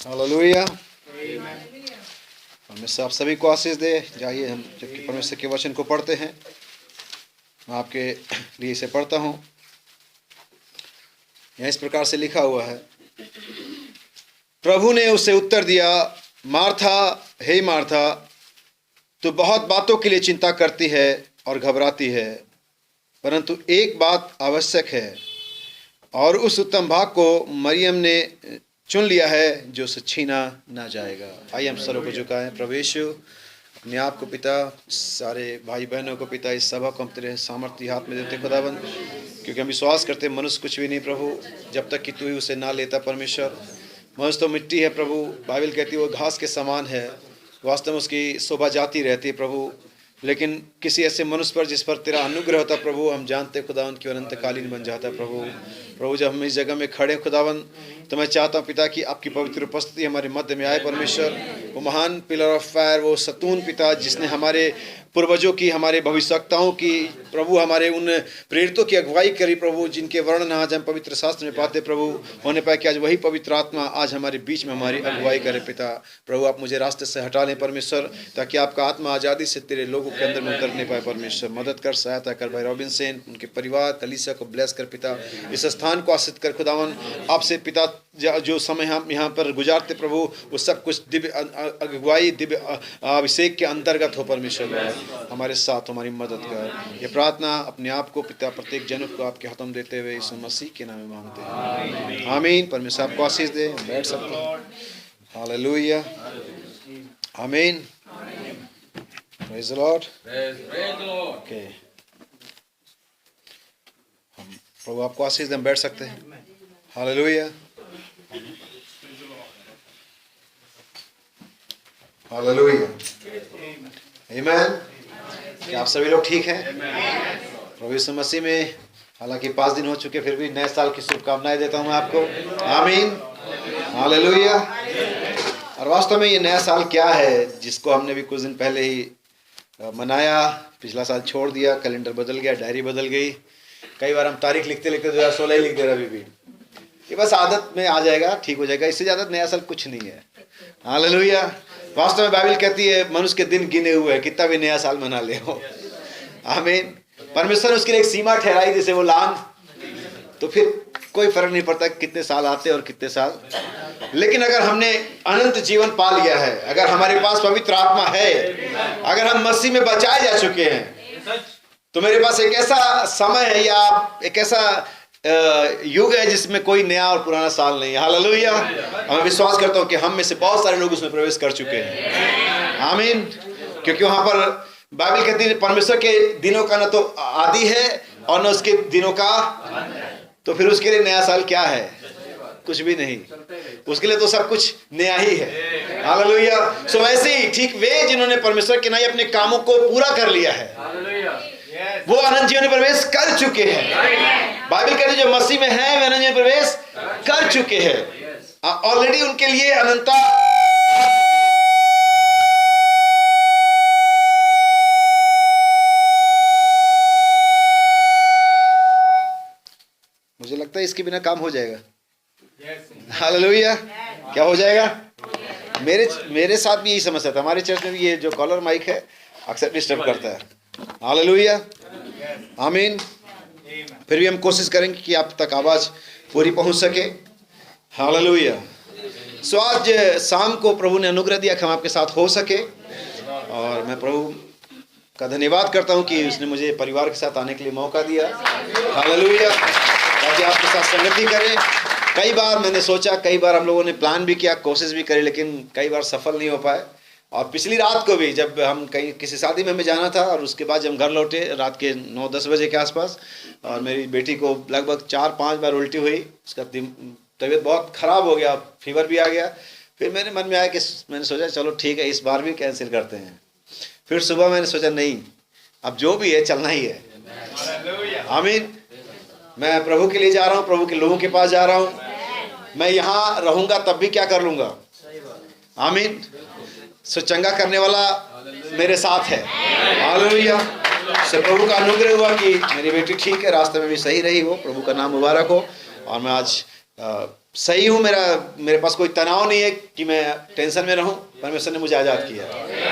Hallelujah. परमेश्वर आप सभी को आशीष दे। जाइए हम जबकि परमेश्वर के वचन को पढ़ते हैं, मैं आपके लिए इसे पढ़ता हूँ। यहाँ इस प्रकार से लिखा हुआ है, प्रभु ने उसे उत्तर दिया, मार्था, हे मार्था, तू बहुत बातों के लिए चिंता करती है और घबराती है, परंतु एक बात आवश्यक है और उस उत्तम भाग को मरियम ने चुन लिया है जो उसे छीना ना जाएगा। आइए हम सरों को झुकाएं। प्रभु यीशु, अपने आप को पिता, सारे भाई बहनों को पिता, इस सभा को हम तेरे सामर्थ्य हाथ में देते खुदाबंद, क्योंकि हम विश्वास करते मनुष्य कुछ भी नहीं प्रभु, जब तक कि तू ही उसे ना लेता। परमेश्वर, मनुष्य तो मिट्टी है प्रभु, बाइबल कहती है वो घास के समान है, वास्तव में उसकी शोभा जाती रहती है प्रभु, लेकिन किसी ऐसे मनुष्य पर जिस पर तेरा अनुग्रह होता प्रभु, हम जानते खुदावन की अनंतकालीन बन जाता है प्रभु। प्रभु, जब हम इस जगह में खड़े खुदावन, तो मैं चाहता हूँ पिता कि आपकी पवित्र उपस्थिति हमारे मध्य में आए। परमेश्वर, वो महान पिलर ऑफ फायर, वो सतून पिता जिसने हमारे पूर्वजों की, हमारे भविष्यवक्ताओं की प्रभु, हमारे उन प्रेरितों की अगुवाई करी प्रभु, जिनके वर्णन आज हम पवित्र शास्त्र में पाते प्रभु, होने पाए कि आज वही पवित्र आत्मा आज हमारे बीच में हमारी अगुवाई करे पिता। प्रभु, आप मुझे रास्ते से हटा लें परमेश्वर, ताकि आपका आत्मा आज़ादी से तेरे लोगों के अंदर में उतरने पाए। परमेश्वर, मदद कर, सहायता कर। भाई रॉबिन सेन, उनके परिवार कलीसिया को ब्लेस कर पिता, इस स्थान को आशीष कर खुदावन। आपसे पिता जो समय हम यहाँ पर गुजारते प्रभु, वो सब कुछ दिव्य अगुवाई, दिव्य अभिषेक के अंतर्गत हो। परमेश्वर, हमारे साथ हमारी मदद कर। ये प्रार्थना अपने आप को पिता प्रत्येक जन को आपके हाथों में देते हुए यीशु मसीह के नाम में मांगते हैं, आमीन। परमेश्वर आपको आशीष दे। बैठ सकते हैं। हालेलुया, आमीन। Praise the Lord. ओके, हम प्रभु आपको आशीष दे, हम बैठ सकते हैं। हालेलुया, हालेलुया, आमीन। क्या आप सभी लोग ठीक हैं? प्रभु यीशु मसीह में हालांकि 5 दिन हो चुके, फिर भी नए साल की शुभकामनाएं देता हूं मैं आपको, आमीन, हालेलुया। और वास्तव में ये नया साल क्या है, जिसको हमने भी कुछ दिन पहले ही मनाया। पिछला साल छोड़ दिया, कैलेंडर बदल गया, डायरी बदल गई। कई बार हम तारीख लिखते लिखते 2016 ही लिख दे रहे अभी भी। ये बस आदत में आ जाएगा, ठीक हो जाएगा, इससे ज़्यादा नया साल कुछ नहीं है। हालेलुया। वास्तव में बाइबल कहती है मनुष्य के दिन गिने हुए हैं, कितना भी नया साल मना ले हो, आमीन। परमेश्वर ने उसके लिए एक सीमा ठहराई, जैसे वो लांग, तो फिर कोई फर्क नहीं पड़ता कितने साल आते और कितने साल। लेकिन अगर हमने अनंत जीवन पा लिया है, अगर हमारे पास पवित्र आत्मा है, अगर हम मसीह में बचाए जा चुके हैं, तो मेरे पास एक ऐसा समय है या एक ऐसा युग है जिसमें कोई नया और पुराना साल नहीं है। हालेलुया। मैं विश्वास करता हूं कि हम में से बहुत सारे लोग उसमें प्रवेश कर चुके हैं, आमीन। क्योंकि वहां पर बाइबल कहती है परमेश्वर के दिनों का न तो आदि है और न उसके दिनों का, तो फिर उसके लिए नया साल क्या है? कुछ भी नहीं, उसके लिए तो सब कुछ नया ही है। हालेलुया। सो वैसे ही ठीक वे जिन्होंने परमेश्वर के नाई अपने कामों को पूरा कर लिया है, वो अनंत जीवन में प्रवेश कर चुके हैं। बाइबल कहती है जो मसीह में है वे अनंत जीवन में प्रवेश कर चुके हैं। ऑलरेडी उनके लिए अनंतता। मुझे लगता है इसके बिना काम हो जाएगा। हालेलुया। क्या हो जाएगा? मेरे साथ भी यही समस्या था। हमारे चर्च में भी ये जो कॉलर माइक है अक्सर डिस्टर्ब करता है। हालेलुया, आमीन। फिर भी हम कोशिश करेंगे कि आप तक आवाज़ पूरी पहुंच सके। हालेलुया। सो आज शाम को प्रभु ने अनुग्रह दिया कि हम आपके साथ हो सके, और मैं प्रभु का धन्यवाद करता हूं कि उसने मुझे परिवार के साथ आने के लिए मौका दिया। हालेलुया, ताकि आपके साथ संगति करें। कई बार मैंने सोचा, कई बार हम लोगों ने प्लान भी किया, कोशिश भी करी, लेकिन कई बार सफल नहीं हो पाए। और पिछली रात को भी जब हम कहीं किसी शादी में हमें जाना था, और उसके बाद जब हम घर लौटे रात के 9-10 बजे के आसपास, और मेरी बेटी को लगभग 4-5 बार उल्टी हुई, उसका तबीयत बहुत ख़राब हो गया, फीवर भी आ गया। फिर मेरे मन में आया कि मैंने सोचा चलो ठीक है, इस बार भी कैंसिल करते हैं। फिर सुबह मैंने सोचा नहीं, अब जो भी है चलना ही है, आमीन। मैं प्रभु के लिए जा रहा हूँ, प्रभु के लोगों के पास जा रहा हूँ। मैं यहाँ रहूँगा तब भी क्या कर लूँगा, आमीन। सो चंगा करने वाला मेरे साथ है। हालेलुया। सो प्रभु का अनुग्रह हुआ कि मेरी बेटी ठीक है, रास्ते में भी सही रही हो। प्रभु का नाम मुबारक हो। और मैं आज सही हूँ, मेरे पास कोई तनाव नहीं है कि मैं टेंशन में रहूं। परमेश्वर ने मुझे आज़ाद किया।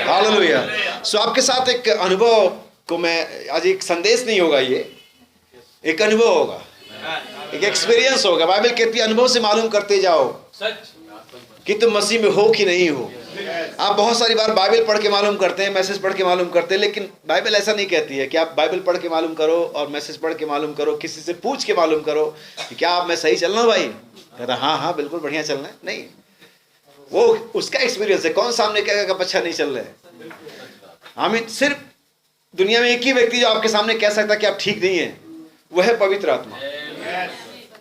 हालेलुया। सो आपके साथ एक अनुभव को मैं आज, एक संदेश नहीं होगा, ये एक अनुभव होगा, एक एक्सपीरियंस होगा। बाइबल कहती है अनुभव से मालूम करते जाओ कि तुम मसीह में हो कि नहीं हो। आप बहुत सारी बार बाइबल पढ़ के मालूम करते हैं, मैसेज पढ़ के मालूम करते हैं, लेकिन बाइबल ऐसा नहीं कहती है कि आप बाइबल पढ़ के मालूम करो और मैसेज पढ़ के मालूम करो, किसी से पूछ के मालूम करो कि क्या आप मैं सही चल रहा हूँ भाई। कहता हाँ हाँ बिल्कुल बढ़िया चलना है। नहीं, वो उसका एक्सपीरियंस है। कौन सामने कहेगा कि अच्छा नहीं चल रहा है। हमें सिर्फ दुनिया में एक ही व्यक्ति जो आपके सामने कह सकता है कि आप ठीक नहीं है, वह है पवित्र आत्मा।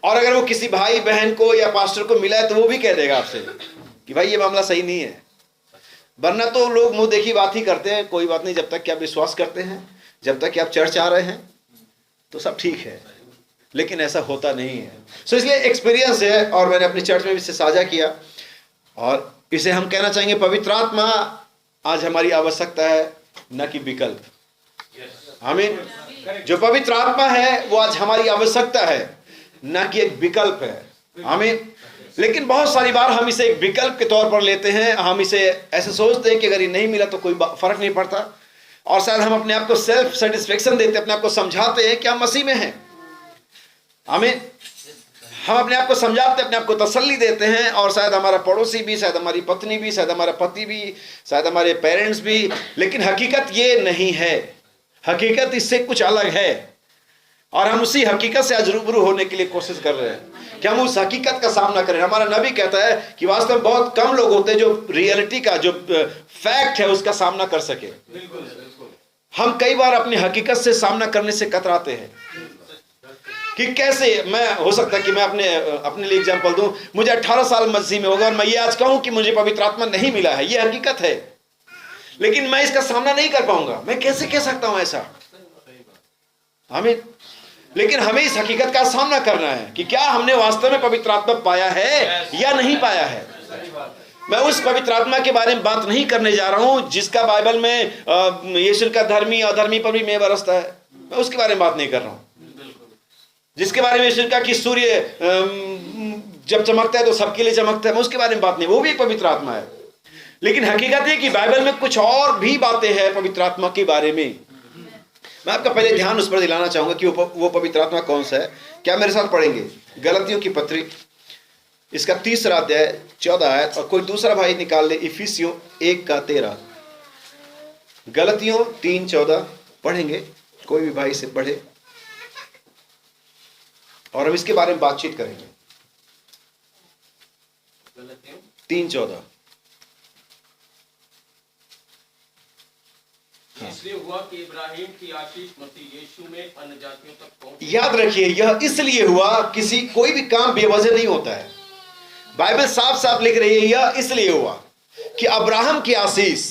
और अगर वो किसी भाई बहन को या पास्टर को मिला है तो वो भी कह देगा आपसे कि भाई ये मामला सही नहीं है। वरना तो लोग मुंह देखी बात ही करते हैं, कोई बात नहीं, जब तक कि आप विश्वास करते हैं, जब तक कि आप चर्च आ रहे हैं तो सब ठीक है। लेकिन ऐसा होता नहीं है। सो इसलिए एक्सपीरियंस है और मैंने अपनी चर्च में भी इसे साझा किया और इसे हम कहना चाहेंगे पवित्र आत्मा आज हमारी आवश्यकता है, न कि विकल्प। आमीन। जो पवित्र आत्मा है वो आज हमारी आवश्यकता है, न कि एक विकल्प है। आमीन। लेकिन बहुत सारी बार हम इसे एक विकल्प के तौर पर लेते हैं। हम इसे ऐसे सोचते हैं कि अगर ये नहीं मिला तो कोई फर्क नहीं पड़ता, और शायद हम अपने आप को सेल्फ सेटिस्फेक्शन देते हैं, अपने आप को समझाते हैं कि हम मसीह में हैं। आमीन। हम अपने आप को समझाते, अपने आप को तसल्ली देते हैं, और शायद हमारा पड़ोसी भी, शायद हमारी पत्नी भी, शायद हमारा पति भी, शायद हमारे पेरेंट्स भी। लेकिन हकीकत ये नहीं है। हकीकत इससे कुछ अलग है और हम उसी हकीकत से आज रूबरू होने के लिए कोशिश कर रहे हैं कि हम उस हकीकत का सामना करें। हमारा नबी कहता है कि वास्तव में बहुत कम लोग होते हैं जो रियलिटी का, जो फैक्ट है, उसका सामना कर सके। हम कई बार अपनी हकीकत से सामना करने से कतराते हैं कि कैसे। मैं हो सकता है कि मैं अपने लिए एग्जांपल दूं। मुझे 18 साल मसीह में होगा और मैं ये आज कहूं कि मुझे पवित्र आत्मा नहीं मिला है, ये हकीकत है, लेकिन मैं इसका सामना नहीं कर पाऊंगा। मैं कैसे कह सकता हूं ऐसा। आमीन। लेकिन हमें इस हकीकत का सामना करना है कि क्या हमने वास्तव में पवित्र आत्मा पाया है या नहीं पाया है। मैं उस पवित्र आत्मा के बारे में बात नहीं करने जा रहा हूं जिसका बाइबल में यीशु का धर्मी अधर्मी पर भी मेघ बरसता है। मैं उसके बारे में बात नहीं कर रहा हूं। जिसके बारे में यीशु का कि सूर्य जब चमकता है तो सबके लिए चमकता है, मैं उसके बारे में बात नहीं। वो भी एक पवित्र आत्मा है। लेकिन हकीकत है कि बाइबल में कुछ और भी बातें हैं पवित्र आत्मा के बारे में। मैं आपका पहले ध्यान उस पर दिलाना चाहूंगा कि वो पवित्र आत्मा कौन सा है। क्या मेरे साथ पढ़ेंगे गलतियों की पत्री, इसका 3 अध्याय 14 आयत, और कोई दूसरा भाई निकाल ले इफिसियों 1:13। गलतियों 3:14 पढ़ेंगे, कोई भी भाई से पढ़े और हम इसके बारे में बातचीत करेंगे। 3:14। इसलिए हुआ कि इब्राहिम की आशीष मसीह यीशु में अन्य जातियों तक पहुंची। याद रखिए, यह इसलिए हुआ, कोई भी काम बेवजह नहीं होता है। बाइबल साफ साफ लिख रही है यह इसलिए हुआ कि अब्राहम की आशीष।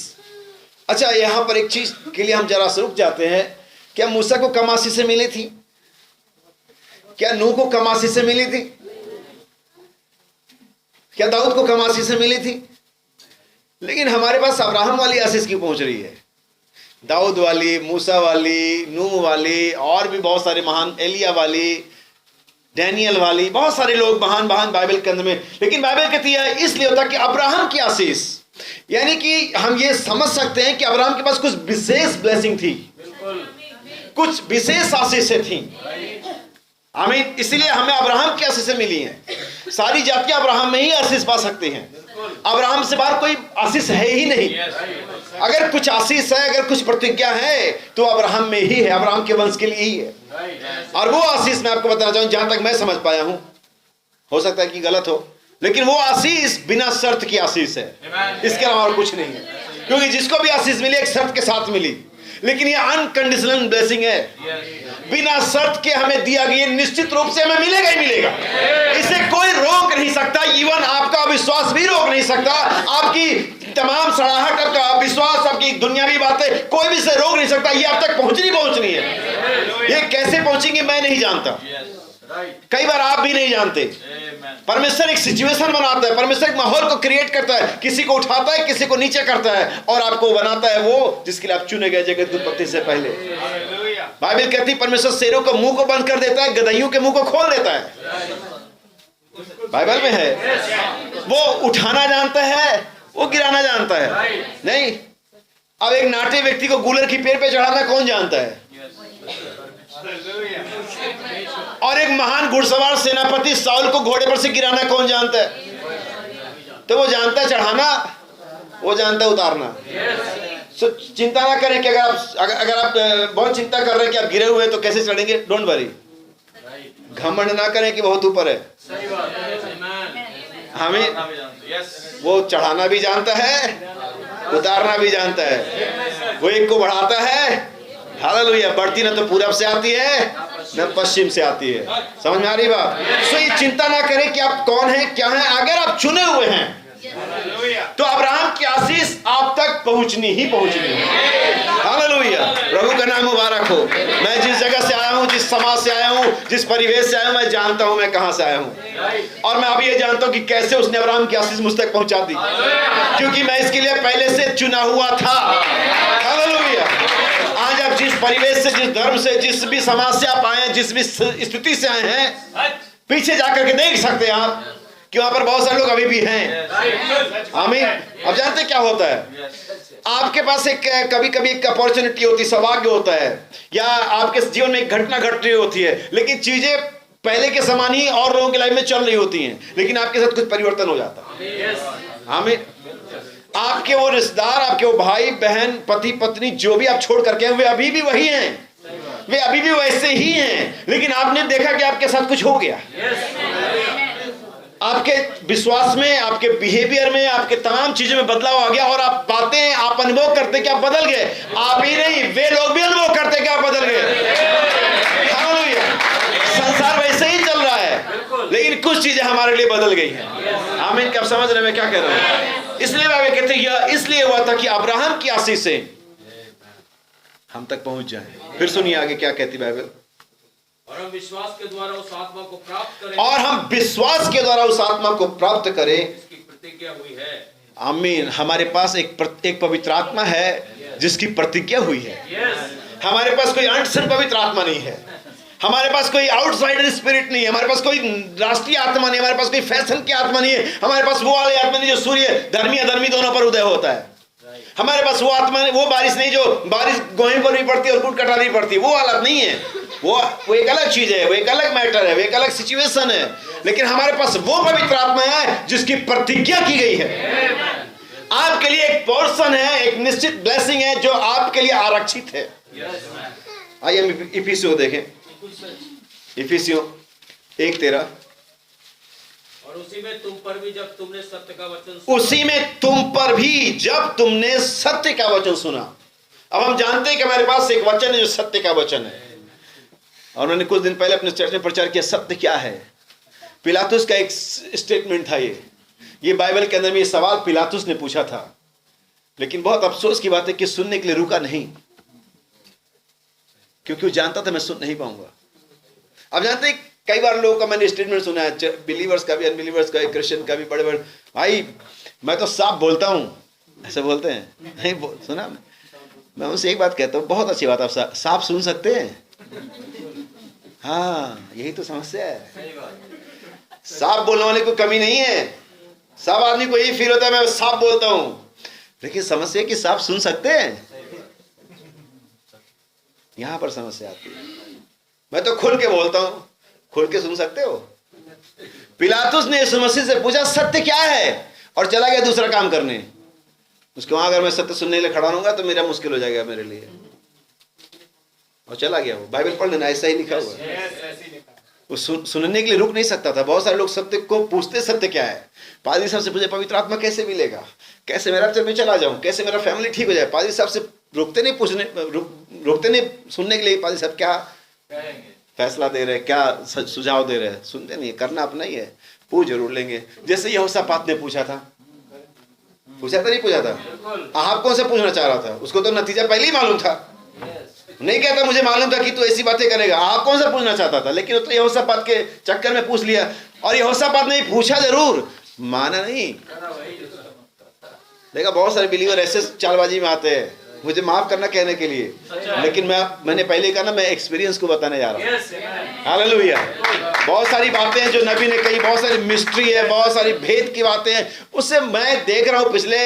अच्छा, यहां पर एक चीज के लिए हम जरा से रुक जाते हैं। क्या मूसा को कम आशीष से मिली थी? क्या नूह को कम आशीष से मिली थी? क्या दाऊद को कम आशीष से मिली थी? लेकिन हमारे पास अब्राहम वाली आशीष क्यों पहुंच रही है? दाऊद वाली, मूसा वाली, नूह वाली, और भी बहुत सारे महान, एलिया वाली, डैनियल वाली, बहुत सारे लोग महान महान बाइबल के अंदर में। लेकिन बाइबल कहती है इसलिए होता कि अब्राहम की आशीष, यानी कि हम ये समझ सकते हैं कि अब्राहम के पास कुछ विशेष ब्लेसिंग थी, कुछ विशेष आशीषें थी। आमीन। इसलिए हमें अब्राहम की आशीषें मिली हैं। सारी जातियां अब्राहम में ही आशीष पा सकती हैं। अब्राहम से बाहर कोई आशीष है ही नहीं। अगर कुछ आशीष है, अगर कुछ प्रतिज्ञा है तो अब्राहम में ही है, अब्राहम के वंश के लिए ही है। और वो आशीष मैं आपको बताना चाहूँ, जहां तक मैं समझ पाया हूं, हो सकता है कि गलत हो, लेकिन वो आशीष बिना शर्त की आशीष है, इसके अलावा और कुछ नहीं है। क्योंकि जिसको भी आशीष मिली एक शर्त के साथ मिली, लेकिन ये अनकंडीशनल ब्लेसिंग है, बिना शर्त के हमें दिया गया, निश्चित रूप से हमें मिलेगा ही मिलेगा। इसे कोई रोक नहीं सकता। इवन आपका विश्वास भी रोक नहीं सकता। आपकी तमाम सड़ाहट, आपका विश्वास, आपकी दुनियावी बातें, कोई भी इसे रोक नहीं सकता। ये आप तक पहुंचनी है। ये कैसे पहुंचेंगे मैं नहीं जानता, कई बार आप भी नहीं जानते। परमेश्वर एक सिचुएशन बनाता है, परमेश्वर एक माहौल को क्रिएट करता है, किसी को उठाता है, किसी को नीचे करता है, और आपको बनाता है वो जिसके लिए आप चुने गए जगत उत्पत्ति से पहले। बाइबल कहती है परमेश्वर शेरों के मुंह को बंद कर देता है, गदहियों के मुंह को खोल देता है। बाइबल में है। वो उठाना जानता है, वो गिराना जानता है नहीं। अब एक नाटे व्यक्ति को गूलर की पेड़ पे चढ़ाना कौन जानता है? और एक महान घुड़सवार सेनापति साउल को घोड़े पर से गिराना कौन जानता है? तो वो जानता है चढ़ाना, वो जानता है उतारना। सो चिंता ना करें कि अगर आप बहुत चिंता कर रहे हैं कि आप गिरे हुए हैं तो कैसे चढ़ेंगे, डोंट वरी। घमंड ना करें कि बहुत ऊपर है। हमें वो चढ़ाना भी जानता है, उतारना भी जानता है। वो एक को बढ़ाता है, हालेलुया, बढ़ती ना तो पूरब से आती है न पश्चिम से आती है। समझ में आ रही बात? सो ये चिंता ना करें कि आप कौन हैं, क्या हैं। अगर आप चुने हुए हैं तो अब्राहम की आशीष आप तक पहुंचनी ही पहुंचनी है। हालेलुया, प्रभु का नाम मुबारक हो। मैं जिस जगह से आया हूं, जिस समाज से आया हूं, जिस परिवेश से आया हूं, मैं जानता हूं मैं कहां से आया हूं। और मैं अभी ये जानता हूं कि कैसे उसने अब्राहम की आशीष मुझ तक पहुंचा दी, क्योंकि मैं इसके लिए पहले से चुना हुआ था। हालेलुया। आज आप जिस परिवेश से, जिस धर्म से, जिस भी समाज से आप आए हैं, जिस भी स्थिति से आए हैं, पीछे जाकर के देख सकते हैं आप कि वहां पर बहुत सारे लोग अभी भी हैं। आमीन। अब जानते क्या होता है, आपके पास एक कभी कभी एक अपॉर्चुनिटी होती, सौभाग्य होता है, या आपके जीवन में एक घटना घट रही होती है, लेकिन चीजें पहले के समान ही और लोगों की लाइफ में चल रही होती हैं, लेकिन आपके साथ कुछ परिवर्तन हो जाता है। आमीन। आपके वो रिश्तेदार, आपके वो भाई बहन, पति पत्नी, जो भी आप छोड़ करके हैं, वे अभी भी वही हैं, वे अभी भी वैसे ही हैं, लेकिन आपने देखा कि आपके साथ कुछ हो गया। आपके विश्वास में, आपके बिहेवियर में, आपके तमाम चीजों में बदलाव आ गया, और आप पाते हैं, आप अनुभव करते कि आप बदल गए। आप ही नहीं, वे लोग भी अनुभव करते कि आप बदल गए। हालेलुया। संसार वैसे ही चल रहा है, लेकिन कुछ चीजें हमारे लिए बदल गई हैं। आमीन। क्या आप समझ रहे हैं मैं क्या कह रहा हूं? इसलिए बाइबल कहते हैं यह इसलिए हुआ था कि अब्राहम की आशीष से हम तक पहुंच जाए। फिर सुनिए आगे क्या कहती बाइबल। और हम विश्वास के द्वारा उस आत्मा को प्राप्त करें, और हम विश्वास के द्वारा उस आत्मा को प्राप्त करें इसकी प्रतिज्ञा हुई है। आमीन। हमारे पास एक पवित्र आत्मा है जिसकी प्रतिज्ञा हुई है। हमारे पास कोई अनसन पवित्र आत्मा नहीं है, हमारे पास कोई आउटसाइडर स्पिरिट नहीं है, हमारे पास कोई राष्ट्रीय आत्मा नहीं, हमारे पास कोई फैशन की आत्मा नहीं है, हमारे पास वो वाली आत्मा नहीं जो सूर्य धर्मी अधर्मी दोनों पर उदय होता है। हमारे पास वो आत्मा नहीं, वो बारिश नहीं जो बारिश गोहीं पर भी पड़ती है और कूट कटारी पड़ती है, वो हालत नहीं है। वो एक अलग चीज है, वो एक अलग मैटर है, वो एक अलग सिचुएशन है। लेकिन हमारे पास वो पवित्र आत्मा है जिसकी प्रतिज्ञा की गई है। आपके लिए एक पोर्शन है, एक निश्चित ब्लेसिंग है जो आपके लिए आरक्षित है। आइए हम इफिसियों देखें, इफिसियों 1:13। और उसी में तुम पर भी जब तुमने सत्य का वचन सुना। अब हम जानते हैं कि हमारे पास एक वचन है जो सत्य का वचन है, और उन्होंने कुछ दिन पहले अपने चर्च में प्रचार किया सत्य क्या है। पिलातुस का एक स्टेटमेंट था ये बाइबल के अंदर में ये सवाल पिलातुस ने पूछा था, लेकिन बहुत अफसोस की बात है कि सुनने के लिए रुका नहीं, क्योंकि वो जानता था मैं सुन नहीं पाऊंगा। अब जानते हैं कई बार लोगों का मैंने स्टेटमेंट सुना है, बिलीवर्स का भी, अनबिलीवर्स का, क्रिश्चियन का भी, बड़े बड़े भाई मैं तो साफ बोलता हूं, ऐसे बोलते हैं। नहीं सुना, मैं उनसे एक बात कहता हूं, बहुत अच्छी बात, आप साफ सुन सकते हैं। हाँ, यही तो समस्या है। साफ बोलने वाले को कमी नहीं है, सब आदमी को यही फील होता है मैं साफ बोलता हूं, लेकिन समस्या कि साफ सुन सकते हैं, यहां पर समस्या आती है। मैं तो खुल के बोलता हूं, खुल के सुन सकते हो। पिलातुस ने यीशु मसीह से पूछा सत्य क्या है, और चला गया दूसरा काम करने। उसके वहां अगर मैं सत्य सुनने के लिए खड़ा रहूंगा तो मेरा मुश्किल हो जाएगा मेरे लिए, और चला गया। वो बाइबल पढ़ लेना, ऐसा ही लिखा हुआ है। वो सुनने के लिए रुक नहीं सकता था। बहुत सारे लोग सत्य को पूछते, सत्य क्या है। पादरी साहब से पूछे पवित्र आत्मा कैसे मिलेगा, कैसे मेरा चर्च में चला जाऊं, कैसे मेरा फैमिली ठीक हो जाए। पादरी साहब से रुकते नहीं पूछने, रुकते नहीं सुनने के लिए। पादरी साहब क्या फैसला दे रहे, क्या सुझाव दे रहे, सुनते नहीं। करना अपना ही है, पूछ जरूर लेंगे। जैसे यहोशापात ने पूछा था, नहीं पूछा था। आप कौन से पूछना चाह रहा था, उसको तो नतीजा पहले ही मालूम था। नहीं कहता मुझे मालूम था कि तू ऐसी बातें करेगा, आप कौन सा पूछना चाहता था, लेकिन तो यहोशापात के चक्कर में पूछ लिया। और यहोशापात ने पूछा जरूर, माना नहीं। देखा बहुत सारे बिलीवर ऐसे चालबाजी में आते हैं, मुझे माफ करना कहने के लिए, लेकिन मैंने पहले कहा ना, मैं एक्सपीरियंस को बताने जा रहा हूँ। हालेलुया। बहुत सारी बातें हैं जो नबी ने कही, बहुत सारी मिस्ट्री है, बहुत सारी भेद की बातें हैं, उससे मैं देख रहा हूँ पिछले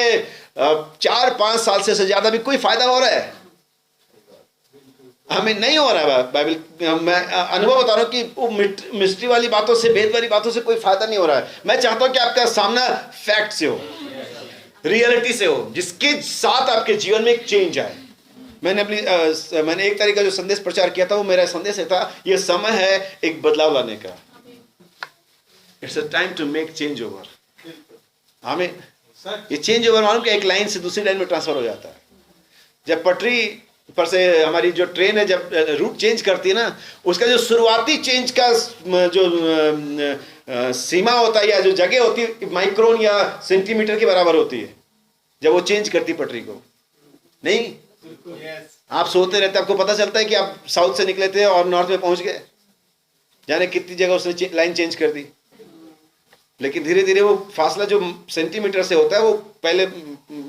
4-5 साल से ज्यादा भी कोई फायदा हो रहा है? हमें नहीं हो रहा है। बाइबल मैं अनुभव बता रहा हूँ कि वो मिस्ट्री वाली बातों से, भेद वाली बातों से कोई फायदा नहीं हो रहा है। मैं चाहता हूँ कि आपका सामना फैक्ट से हो, रियलिटी से हो, जिसके साथ आपके जीवन में एक चेंज आए। मैंने एक तरीका जो संदेश प्रचार किया था, वो मेरा संदेश था, ये समय है एक बदलाव लाने का। It's a time to make change over. हमें ये चेंज ओवर मालूम कि एक लाइन से दूसरी लाइन में ट्रांसफर हो जाता है। जब पटरी पर से हमारी जो ट्रेन है जब रूट चेंज करती है ना, उसका जो शुरुआती चेंज का जो सीमा होता है या जो जगह होती है, माइक्रोन या सेंटीमीटर के बराबर होती है जब वो चेंज करती पटरी को। नहीं, आप सोते रहते, आपको पता चलता है कि आप साउथ से निकले थे और नॉर्थ में पहुंच गए, जाने कितनी जगह उसने लाइन चेंज कर दी। लेकिन धीरे धीरे वो फासला जो सेंटीमीटर से होता है वो पहले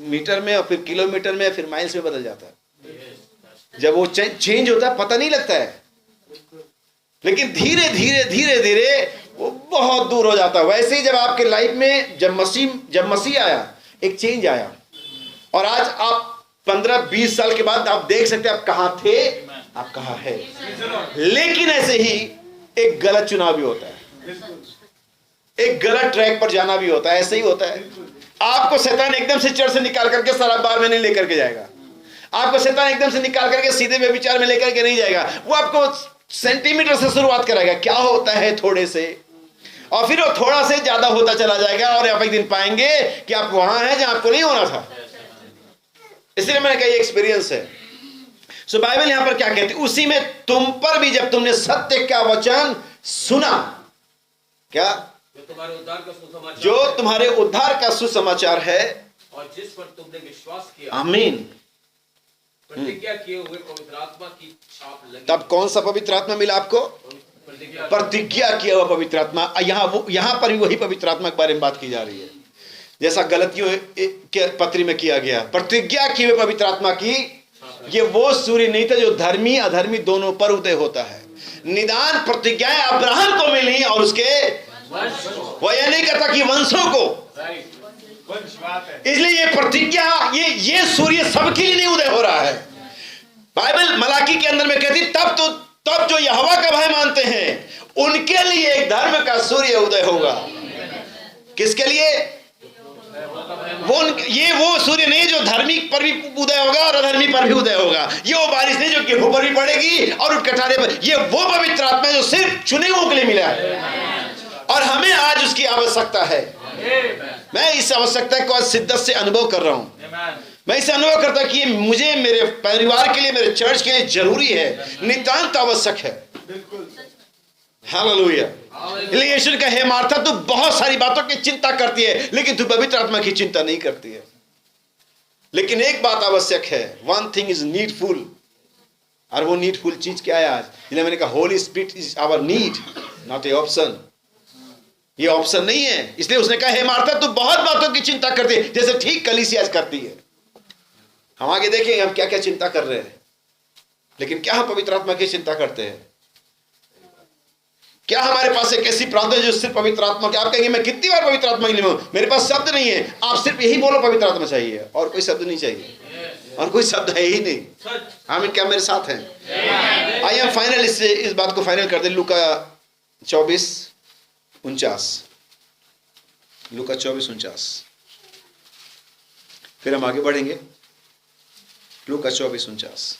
मीटर में और फिर किलोमीटर में फिर माइल्स में बदल जाता है। जब वो चेंज होता है पता नहीं लगता है, लेकिन धीरे धीरे धीरे धीरे वो बहुत दूर हो जाता है। वैसे ही जब आपके लाइफ में जब मसीह आया, एक चेंज आया, और आज आप 15-20 साल के बाद आप देख सकते हैं आप कहां थे, आप कहां है। लेकिन ऐसे ही एक गलत चुनाव भी होता है, एक गलत ट्रैक पर जाना भी होता है। ऐसे ही होता है। आपको शैतान एकदम से चर्च से निकाल करके शराब बार में नहीं लेकर के जाएगा, आपको शैतान एकदम से निकाल करके सीधे व्यभिचार में लेकर के नहीं जाएगा। वो आपको सेंटीमीटर से शुरुआत कराएगा, क्या होता है थोड़े से, और फिर वो थोड़ा से ज्यादा होता चला जाएगा, और आप एक दिन पाएंगे कि आप वहां हैं जहां आपको नहीं होना था। इसलिए मैंने कहा ये एक्सपीरियंस है। सो बाइबल यहां पर क्या कहती है, उसी में तुम पर भी जब तुमने सत्य का वचन सुना, क्या, जो तुम्हारे उद्धार का सुसमाचार है, और जिस पर तुमने विश्वास किया, आमीन, प्रतिज्ञा किए हुए पवित्र आत्मा की छाप लगी। तब कौन सा पवित्र आत्मा मिला आपको? प्रतिज्ञा किया हुआ पवित्र आत्मा। यहां पर भी वही पवित्र आत्मा के बारे में बात की जा रही है जैसा गलतियों के पत्री में किया गया। प्रतिज्ञा किए हुए पवित्र आत्मा की, ये वो सूर्य नहीं था जो धर्मी अधर्मी दोनों पर उदय होता है। निदान प्रतिज्ञाएं अब्राहम को मिली और उसके वो यह नहीं कहता कि वंशों को। इसलिए ये प्रतिज्ञा, ये सूर्य सबके लिए नहीं उदय हो रहा है। बाइबल मलाकी के अंदर में कहती तब जो यहोवा का भय मानते हैं उनके लिए एक धर्म का सूर्य उदय होगा। किसके लिए? वो सूर्य नहीं जो धर्मी पर भी उदय होगा और अधर्मी पर भी उदय होगा। ये वो बारिश नहीं जो गेहूं पर भी पड़ेगी और उठ कटारे पर। ये वो पवित्र आत्मा जो सिर्फ चुने हुओं के लिए मिला है, और हमें आज उसकी आवश्यकता है। मैं इस आवश्यकता को आज शिद्दत से अनुभव कर रहा हूं। मैं इसे अनुभव करता कि मुझे, मेरे परिवार के लिए, मेरे चर्च के लिए जरूरी है, नितांत आवश्यक है। हालेलुया। इसलिए यीशु ने कहा, हे मार्था, तू बहुत सारी बातों की चिंता करती है लेकिन तू पवित्र आत्मा की चिंता नहीं करती है। लेकिन एक बात आवश्यक है, वन थिंग इज नीडफुल। और वो नीडफुल चीज क्या है आज? इसलिए मैंने कहा Holy Spirit is our need, not a option. ये ऑप्शन नहीं है। इसलिए उसने कहा, हे मार्था, तू बहुत बातों की चिंता करती है, जैसे ठीक कलीसिया आज करती है। हम आगे देखेंगे हम क्या क्या चिंता कर रहे हैं, लेकिन क्या हम पवित्र आत्मा की चिंता करते हैं? क्या हमारे पास एक ऐसी प्रार्थना जो सिर्फ पवित्र आत्मा की? आप कहेंगे मैं कितनी बार पवित्र आत्मा के लिए मांगूं, मेरे पास शब्द नहीं है। आप सिर्फ यही बोलो पवित्र आत्मा चाहिए, और कोई शब्द नहीं चाहिए, और कोई शब्द है ही नहीं। आमीन। क्या मेरे साथ हैं? आइए हम फाइनल इस बात को फाइनल कर दे। लूका 24:49, लूका 24:49, फिर हम आगे बढ़ेंगे। लूका 24:49।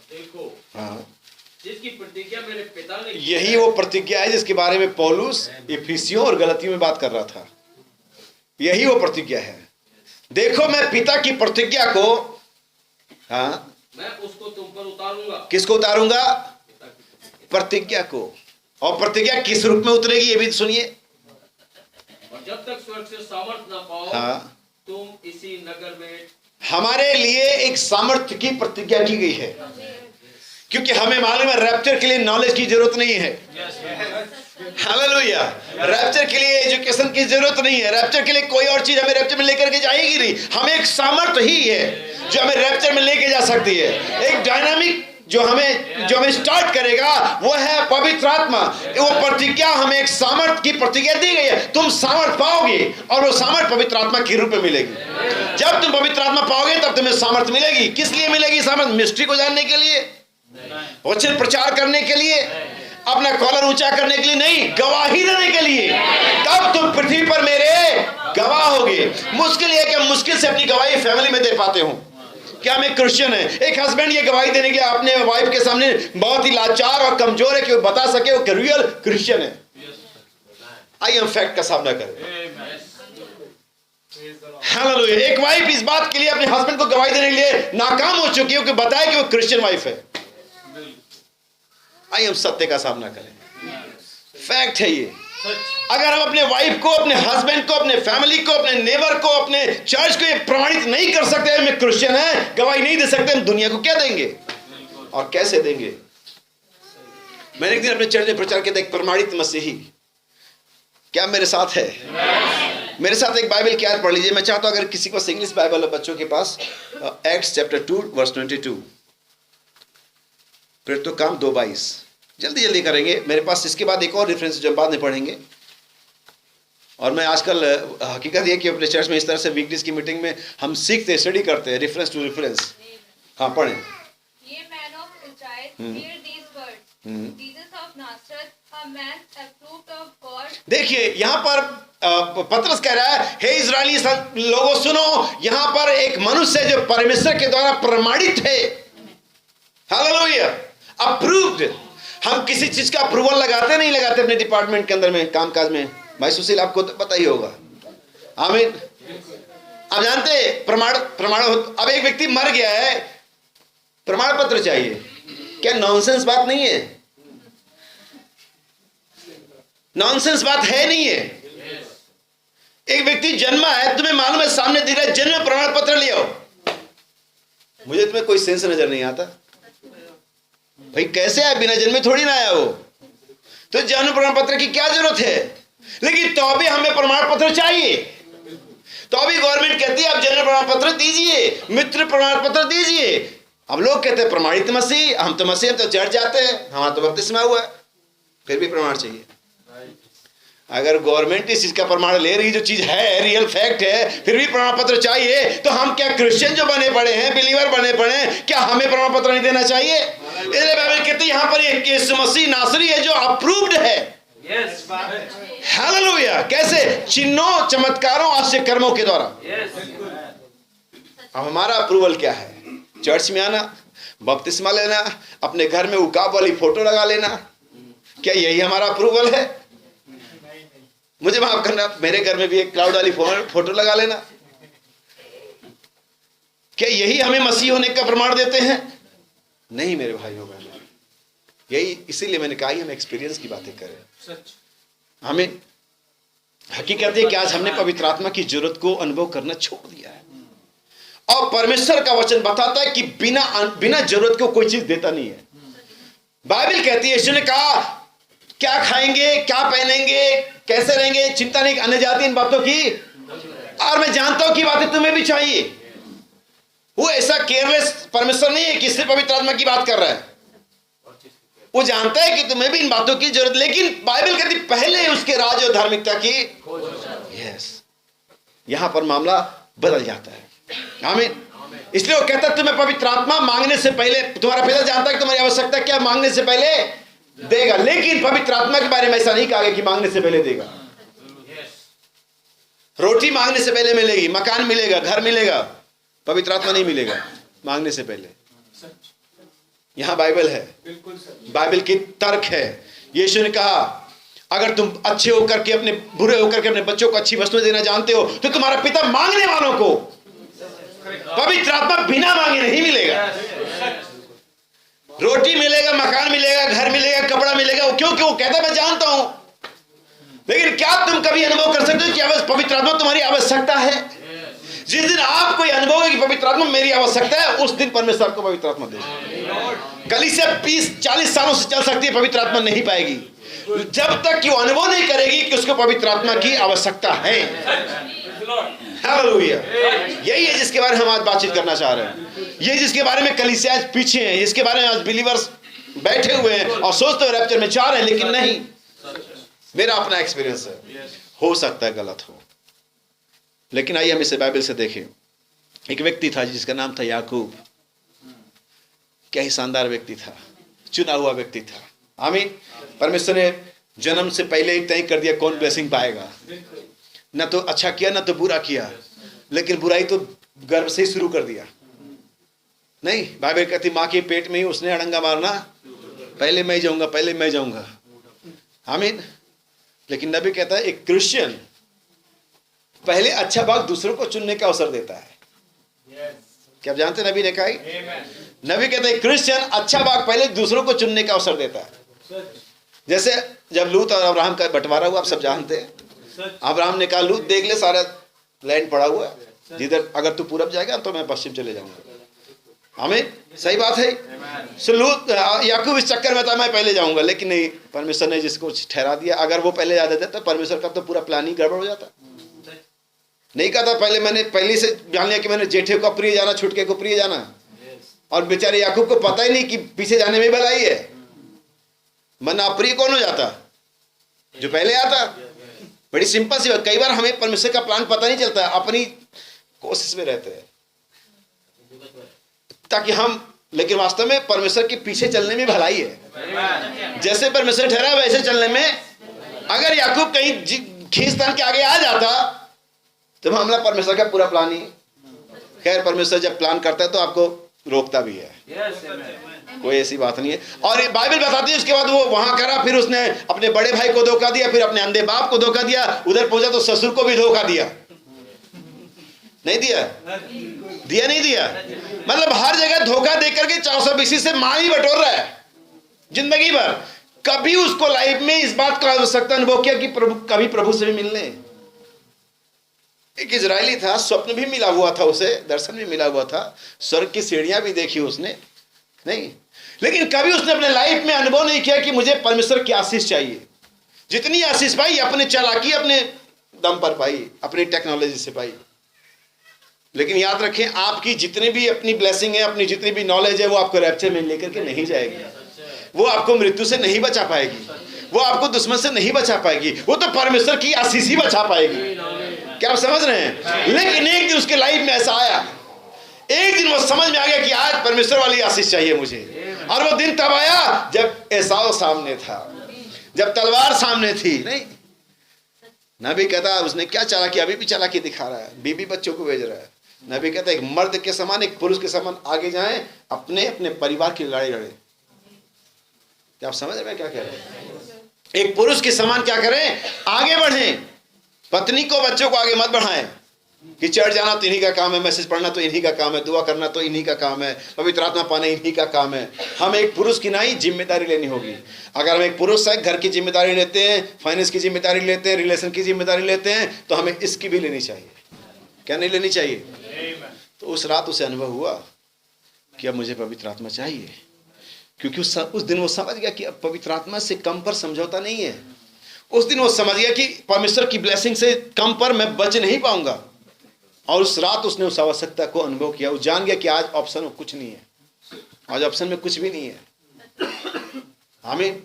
देखो, हाँ, जिसकी प्रतिज्ञा मेरे पिता ने, यही वो प्रतिज्ञा है जिसके बारे में पौलुस इफिसियों और गलतियों में बात कर रहा था। यही वो प्रतिज्ञा है। देखो, मैं पिता की प्रतिज्ञा को, हाँ, मैं उसको तुम पर उतारूंगा। किसको उतारूंगा? प्रतिज्ञा को। और प्रतिज्ञा किस रूप में उतरेगी ये भी सुनिए। और जब तक स्वर्ग से सामर्थ न पाओ, हाँ, तुम इसी नगर में। हमारे लिए एक सामर्थ्य की प्रतिज्ञा की गई है। क्योंकि हमें मालूम है रैप्चर के लिए नॉलेज की जरूरत नहीं है। हालेलुया। रैप्चर के लिए एजुकेशन की जरूरत नहीं है। रैप्चर के लिए कोई और चीज हमें रैप्चर में लेकर के जाएगी नहीं। हमें एक सामर्थ्य ही है जो हमें रैप्चर में लेके जा सकती है। एक डायनामिक जो हमें स्टार्ट करेगा वो है पवित्र आत्मा। वो प्रतिज्ञा, हमें एक सामर्थ की प्रतिज्ञा दी गई है, तुम सामर्थ पाओगे और वो सामर्थ पवित्र आत्मा के रूप में मिलेगी। जब तुम पवित्र आत्मा पाओगे तब तुम्हें सामर्थ मिलेगी। किस लिए मिलेगी सामर्थ? मिस्ट्री को जानने के लिए, वचन प्रचार करने के लिए, अपना कॉलर ऊंचा करने के लिए नहीं, गवाही देने के लिए। तब तुम पृथ्वी पर मेरे गवाह होगे। मुश्किल है कि हम मुश्किल से अपनी गवाही फैमिली में दे पाते हो। क्या हम एक क्रिश्चियन है? एक हस्बैंड ये गवाही देने के लिए अपने वाइफ के सामने बहुत ही लाचार और कमजोर है कि वो बता सके वो रियल क्रिश्चियन है। आइए हम फैक्ट का सामना करें। हालेलुया। एक वाइफ इस बात के लिए अपने हस्बैंड को गवाही देने के लिए नाकाम हो चुकी है कि बताए कि वो क्रिश्चियन वाइफ है। आइए हम सत्य का सामना करें। फैक्ट है ये। अगर हम अपने वाइफ को, अपने हस्बैंड को, अपने फैमिली को, अपने नेबर को, अपने चर्च को ये प्रमाणित नहीं कर सकते मैं क्रिश्चियन है, गवाही नहीं दे सकते, हम दुनिया को क्या देंगे और कैसे देंगे? मैंने एक दिन अपने चर्च में प्रचार किया था, एक प्रमाणित मसीही। क्या मेरे साथ है? मेरे साथ एक बाइबल की आयत पढ़ लीजिए। मैं चाहता हूं अगर किसी को इंग्लिश बाइबल है बच्चों के पास, एक्ट्स चैप्टर 2 वर्स 22। फिर तो काम 2:22 जल्दी करेंगे। मेरे पास इसके बाद एक और रेफरेंस जो बाद में पढ़ेंगे। और मैं आजकल हकीकत ये कि अपने चर्च में इस तरह से वीकडेज की मीटिंग में हम सीखते स्टडी करते हैं रेफरेंस टू रेफरेंस। हाँ पढ़ें। Ye man of Israel, hear these words. Jesus of Nazareth, a man approved of God. देखिए यहाँ पर पतरस कह रहा है, हे इजरायली लोगों सुनो, यहाँ पर एक मनुष्य जो परमेश्वर के द्वारा प्रमाणित है। हालेलुया। अप्रूव्ड। हम किसी चीज का अप्रूवल लगाते नहीं लगाते अपने डिपार्टमेंट के अंदर में, कामकाज में। भाई सुशील आपको तो पता ही होगा। आमीन। आप जानते प्रमाण अब एक व्यक्ति मर गया है, प्रमाण पत्र चाहिए। क्या नॉनसेंस बात नहीं है? नॉनसेंस बात है नहीं है? एक व्यक्ति जन्मा है, तुम्हें मालूम है सामने दिख रहा है, जन्म प्रमाण पत्र ले आओ। मुझे तुम्हें कोई सेंस नजर नहीं आता। भाई कैसे आया? बिना जन्मे थोड़ी ना आया वो। तो जन्म प्रमाण पत्र की क्या जरूरत है? लेकिन तो भी हमें प्रमाण पत्र चाहिए। तो भी गवर्नमेंट कहती है आप जन्म प्रमाण पत्र दीजिए, मित्र प्रमाण पत्र दीजिए। हम लोग कहते हैं प्रमाणित मसीह, हम तो मसीह, हम तो चर्च जाते हैं, हमारा तो बपतिस्मा हुआ है, फिर भी प्रमाण चाहिए। अगर गवर्नमेंट इस चीज का प्रमाण ले रही, जो चीज है रियल फैक्ट है, फिर भी प्रमाण पत्र चाहिए, तो हम क्या क्रिश्चियन जो बने पड़े हैं, बिलीवर बने पड़े हैं, क्या हमें प्रमाण पत्र नहीं देना चाहिए? इसलिए बाइबल कहती है यहाँ पर एक यीशु मसीह नासरी है जो अप्रूव्ड है। हालेलुया। कैसे? चिन्हों, चमत्कारों, आश्चर्य कर्मों के द्वारा। अब हमारा अप्रूवल क्या है? चर्च में आना, बपतिस्मा लेना, अपने घर में उकाब वाली फोटो लगा लेना, क्या यही हमारा अप्रूवल है? मुझे माफ करना, मेरे घर में भी एक क्लाउड वाली फोटो लगा लेना, क्या यही हमें मसीह होने का प्रमाण देते हैं? नहीं मेरे भाइयों बहनों, यही इसीलिए मैंने कहा हम एक्सपीरियंस की बातें करें। हमें हकीकत है कि आज हमने पवित्र आत्मा की जरूरत को अनुभव करना छोड़ दिया है। और परमेश्वर का वचन बताता है कि बिना जरूरत को कोई चीज देता नहीं है। बाइबल कहती है, यीशु ने कहा क्या खाएंगे, क्या पहनेंगे, कैसे रहेंगे, चिंता नहीं अन्य जाति इन बातों की, और मैं जानता हूं कि बातें तुम्हें भी चाहिए। वो ऐसा केयरलेस परमेश्वर नहीं है कि सिर्फ पवित्र आत्मा की बात कर रहा है। वो जानता है कि तुम्हें भी इन बातों की जरूरत, लेकिन बाइबल कहती पहले उसके राज और धार्मिकता की। यस, यहां पर मामला बदल जाता है। आमीन। इसलिए वो कहता है तुम्हें पवित्र आत्मा मांगने से पहले, तुम्हारा पिता जानता है कि तुम्हारी आवश्यकता क्या, मांगने से पहले देगा। लेकिन पवित्र आत्मा के बारे में ऐसा नहीं कहा गया कि मांगने से पहले देगा। रोटी मांगने से पहले मिलेगी, मकान मिलेगा, घर मिलेगा, पवित्र आत्मा नहीं मिलेगा मांगने से पहले। यहां बाइबल है, बाइबल की तर्क है। यीशु ने कहा अगर तुम अच्छे होकर के अपने बुरे होकर के अपने बच्चों को अच्छी वस्तुएं देना जानते हो तो तुम्हारा पिता मांगने वालों को पवित्र आत्मा बिना मांगे नहीं मिलेगा। रोटी मिलेगा, मकान मिलेगा, घर मिलेगा, कपड़ा मिलेगा, क्योंकि वो कहता मैं जानता हूं। लेकिन क्या तुम कभी अनुभव कर सकते हो कि पवित्र आत्मा तुम्हारी आवश्यकता है? जिस दिन आप आपको यह अनुभव है कि पवित्र आत्मा मेरी आवश्यकता है, उस दिन परमेश्वर आपको पवित्र आत्मा देगा। कलीसिया 30-40 सालों से चल सकती है, पवित्र आत्मा नहीं पाएगी जब तक कि वो अनुभव नहीं करेगी कि उसको पवित्र आत्मा की आवश्यकता है। हालेलुया। यही है जिसके बारे में हम आज बातचीत करना चाह रहे हैं। यही जिसके बारे में कलीसिया आज पीछे है, जिसके बारे में आज बिलीवर्स बैठे हुए हैं और सोचते हुए रैप्चर में जा रहे हैं, लेकिन नहीं। मेरा अपना एक्सपीरियंस है, हो सकता है गलत हो, लेकिन आइए हम इसे बाइबल से देखें। एक व्यक्ति था जिसका नाम था याकूब। क्या ही शानदार व्यक्ति था, चुना हुआ व्यक्ति था। आमीन। परमेश्वर ने जन्म से पहले ही तय कर दिया कौन ब्लेसिंग पाएगा। ना तो अच्छा किया ना तो बुरा किया, लेकिन बुराई तो गर्भ से ही शुरू कर दिया। नहीं, बाइबल कहती माँ के पेट में ही उसने अड़ंगा मारना, पहले मैं जाऊंगा, पहले मैं जाऊंगा। आमीन। लेकिन नबी कहता है एक क्रिश्चियन पहले अच्छा भाग दूसरों को चुनने का अवसर देता है। क्या आप जानते हैं नबी ने कहा? नबी कहता है क्रिश्चियन अच्छा भाग पहले दूसरों को चुनने का अवसर देता है। जैसे जब लूत और अब्राहम का बंटवारा हुआ, आप सब जानते हैं। अब्राहम ने कहा लूत देख ले, सारा लैंड पड़ा हुआ है, जिधर अगर तू पूरब जाएगा तो मैं पश्चिम चले जाऊंगा। हमें सही बात है। सो लूत याकूब इस चक्कर में था मैं पहले जाऊंगा, लेकिन नहीं, परमेश्वर ने जिसको ठहरा दिया। अगर वो पहले जा देता तो परमेश्वर का तो पूरा प्लान ही गड़बड़ हो जाता। नहीं कहा था पहले, मैंने पहले से जान लिया कि मैंने जेठे को प्रिय जाना, छुटके को प्रिय जाना। और बेचारे याकूब को पता ही नहीं कि पीछे जाने में भलाई है, वरना अप्रिय कौन हो जाता? जो पहले आता। बड़ी सिंपल सी बात। कई बार हमें परमेश्वर का प्लान पता नहीं चलता, अपनी कोशिश में रहते हैं ताकि हम, लेकिन वास्तव में परमेश्वर के पीछे चलने में भलाई है। जैसे परमेश्वर ठहरा वैसे चलने में। अगर याकूब कहीं खींचतान के आगे आ जाता तो मामला परमेश्वर का पूरा प्लान ही। खैर, परमेश्वर जब प्लान करता है तो आपको रोकता भी है, कोई ऐसी बात नहीं है। और बाइबल बताती है उसके बाद वो वहां करा, फिर उसने अपने बड़े भाई को धोखा दिया, फिर अपने अंधे बाप को धोखा दिया, उधर पहुंचा तो ससुर को भी धोखा दिया। नहीं दिया? दिया नहीं दिया? मतलब हर जगह धोखा देकर के 420 से मां ही बटोर रहा है जिंदगी भर। कभी उसको लाइफ में इस बात का आवश्यकता अनुभव किया कि कभी प्रभु से भी मिलने। एक इजरायली था, स्वप्न भी मिला हुआ था उसे, दर्शन भी मिला हुआ था, स्वर्ग की सीढ़ियां भी देखी उसने, नहीं, लेकिन कभी उसने अपने लाइफ में अनुभव नहीं किया कि मुझे परमेश्वर की आशीष चाहिए। जितनी आशीष पाई अपने चालाकी, अपने दम पर पाई, अपनी टेक्नोलॉजी से पाई। लेकिन याद रखें, आपकी जितनी भी अपनी ब्लेसिंग है, अपनी जितनी भी नॉलेज है, वो आपको रैप्चर में लेकर के नहीं जाएगी। वो आपको मृत्यु से नहीं बचा पाएगी, वो आपको दुश्मन से नहीं बचा पाएगी, वो तो परमेश्वर की आशीष ही बचा पाएगी। क्या आप समझ रहे हैं? लेकिन एक दिन उसके लाइफ में ऐसा आया, एक दिन वो समझ में आ गया कि आज परमेश्वर वाली आशीष चाहिए मुझे। और वो दिन तब आया जब एसाव सामने था, जब तलवार सामने थी। नहीं, नबी कहता उसने क्या चालाकी, अभी भी चालाकी दिखा रहा है, बीबी बच्चों को भेज रहा है। नबी कहता एक मर्द के समान, एक पुरुष के समान आगे जाएं, अपने अपने परिवार की लड़ाई लड़े। क्या आप समझ रहे हैं क्या कह रहे हैं? एक पुरुष के समान क्या करें? आगे बढ़ें। पत्नी को, बच्चों को आगे मत बढ़ाएं कि चर्च जाना तो इन्हीं का काम है, मैसेज पढ़ना तो इन्हीं का काम है, दुआ करना तो इन्हीं का काम है, पवित्र आत्मा पाना इन्हीं का काम है। हम एक पुरुष की नहीं जिम्मेदारी लेनी होगी। अगर हम एक पुरुष है, घर की जिम्मेदारी लेते हैं, फाइनेंस की जिम्मेदारी लेते हैं, रिलेशन की जिम्मेदारी लेते हैं, तो हमें इसकी भी लेनी चाहिए। क्या नहीं लेनी चाहिए? तो उस रात उसे अनुभव हुआ कि अब मुझे पवित्र आत्मा चाहिए, क्योंकि उस दिन वो समझ गया कि अब पवित्र आत्मा से कम पर समझौता नहीं है। उस दिन वो समझ गया कि परमेश्वर की ब्लेसिंग से कम पर मैं बच नहीं पाऊंगा। और उस रात उसने उस आवश्यकता को अनुभव किया। वो जान गया कि आज ऑप्शन में कुछ नहीं है, आज ऑप्शन में कुछ भी नहीं है। आमीन।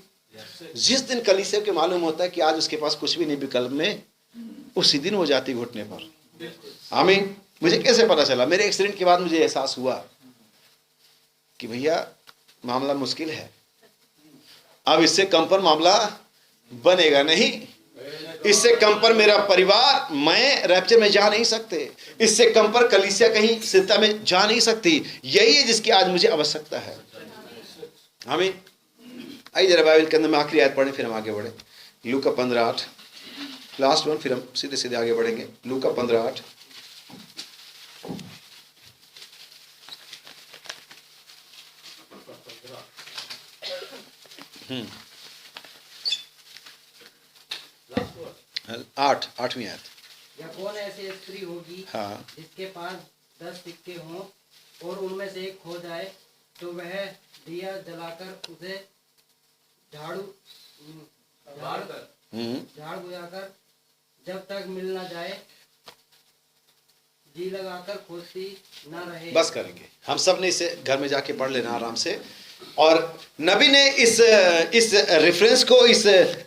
जिस दिन कलीसिया के मालूम होता है कि आज उसके पास कुछ भी नहीं विकल्प में, उसी दिन वो जाती घुटने पर। आमीन। मुझे कैसे पता चला? मेरे एक्सीडेंट के बाद मुझे एहसास हुआ कि भैया मामला मुश्किल है, अब इससे कम पर मामला बनेगा नहीं, इससे कम पर मेरा परिवार, मैं रैप्चर में जा नहीं सकते, इससे कम पर कलीसिया कहीं स्थिरता में जा नहीं सकती। यही है जिसकी आज मुझे आवश्यकता है। आमीन। आइए जरा बाइबल के अंदर में आखिरी आयत पढ़ें, फिर हम आगे बढ़े। लूका 15:8, लास्ट वन, फिर हम सीधे सीधे आगे बढ़ेंगे। लूका 15:8। आठवीं आयत। या कौन ऐसी स्त्री होगी हाँ। जिसके पास 10 सिक्के हों और उनमें से एक खो जाए तो वह दिया जलाकर उसे झाड़ू झाड़ बुझाकर जब तक मिल ना जाए जी लगाकर खोजती न रहे। बस करेंगे, हम सब ने इसे घर में जाके पढ़ लेना आराम से। और नबी ने इस रेफरेंस को, इस